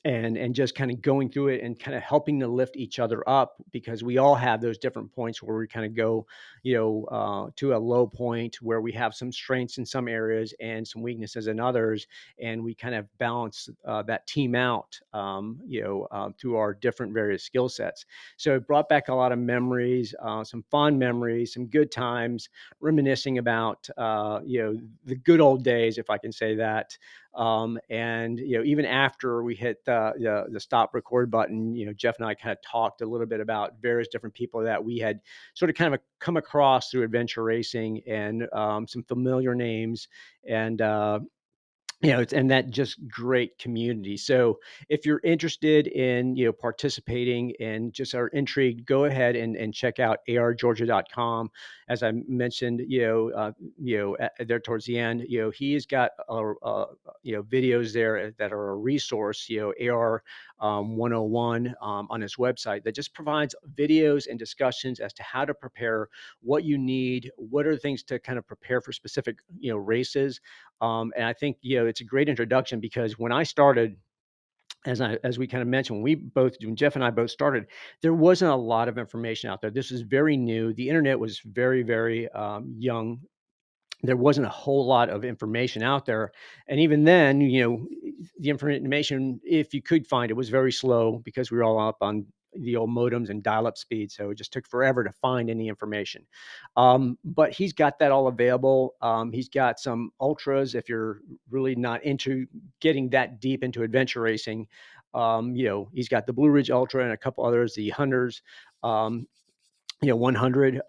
S1: and just kind of going through it and kind of helping to lift each other up, because we all have those different points where we kind of go, to a low point where we have some strengths in some areas and some weaknesses in others, and we kind of balance that team out, through our different various skill sets. So it brought back a lot of memories, some fond memories, some good times, reminiscing about the good old days, if I can say that. And even after we hit the stop record button, Jeff and I kind of talked a little bit about various different people that we had sort of kind of come across through adventure racing, and some familiar names, and and that just great community. So if you're interested in, participating and just are intrigued, go ahead and check out argeorgia.com. As I mentioned, there towards the end, he's got, videos there that are a resource, AR 101, on his website, that just provides videos and discussions as to how to prepare, what you need, what are the things to kind of prepare for specific, races. And I think, it's a great introduction, because when I started, as we kind of mentioned, when Jeff and I both started, there wasn't a lot of information out there. This is very new. The internet was very, very young. There wasn't a whole lot of information out there. And even then, the information, if you could find it, was very slow, because we were all up on the old modems and dial-up speed. So it just took forever to find any information. But he's got that all available. He's got some ultras if you're really not into getting that deep into adventure racing. He's got the Blue Ridge Ultra and a couple others, the Hunters. 100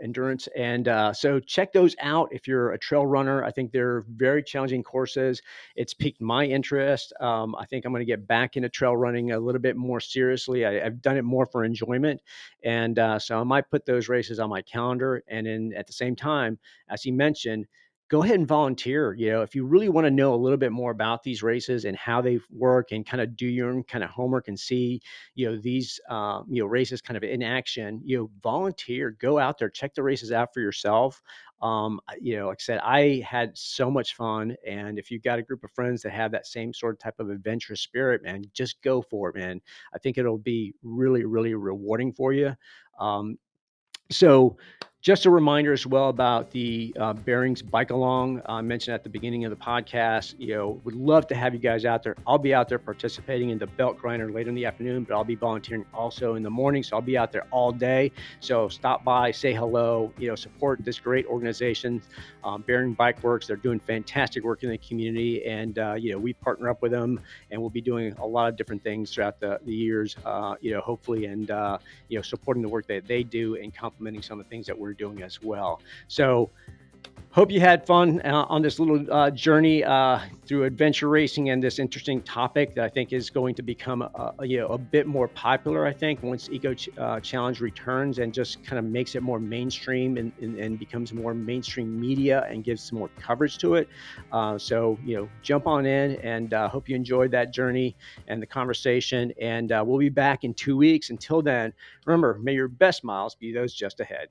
S1: endurance. And so check those out if you're a trail runner. I think they're very challenging courses. It's piqued my interest. I think I'm going to get back into trail running a little bit more seriously. I've done it more for enjoyment. And so I might put those races on my calendar. And then at the same time, as he mentioned, go ahead and volunteer. If you really want to know a little bit more about these races and how they work, and kind of do your own kind of homework and see, these, races kind of in action, volunteer, go out there, check the races out for yourself. Like I said, I had so much fun. And if you've got a group of friends that have that same sort of type of adventurous spirit, man, just go for it, man. I think it'll be really, really rewarding for you. So just a reminder as well about the Bearings Bike Along I mentioned at the beginning of the podcast. Would love to have you guys out there. I'll be out there participating in the belt grinder later in the afternoon, but I'll be volunteering also in the morning. So I'll be out there all day. So stop by, say hello, support this great organization, Bearing Bike Works. They're doing fantastic work in the community. And, we partner up with them, and we'll be doing a lot of different things throughout the years, hopefully, and, supporting the work that they do and complementing some of the things that we're doing as well. So hope you had fun on this little journey through adventure racing and this interesting topic that I think is going to become a bit more popular, I think, once Eco Challenge returns and just kind of makes it more mainstream, and becomes more mainstream media and gives some more coverage to it. So jump on in, and hope you enjoyed that journey and the conversation. And we'll be back in 2 weeks. Until then, remember, may your best miles be those just ahead.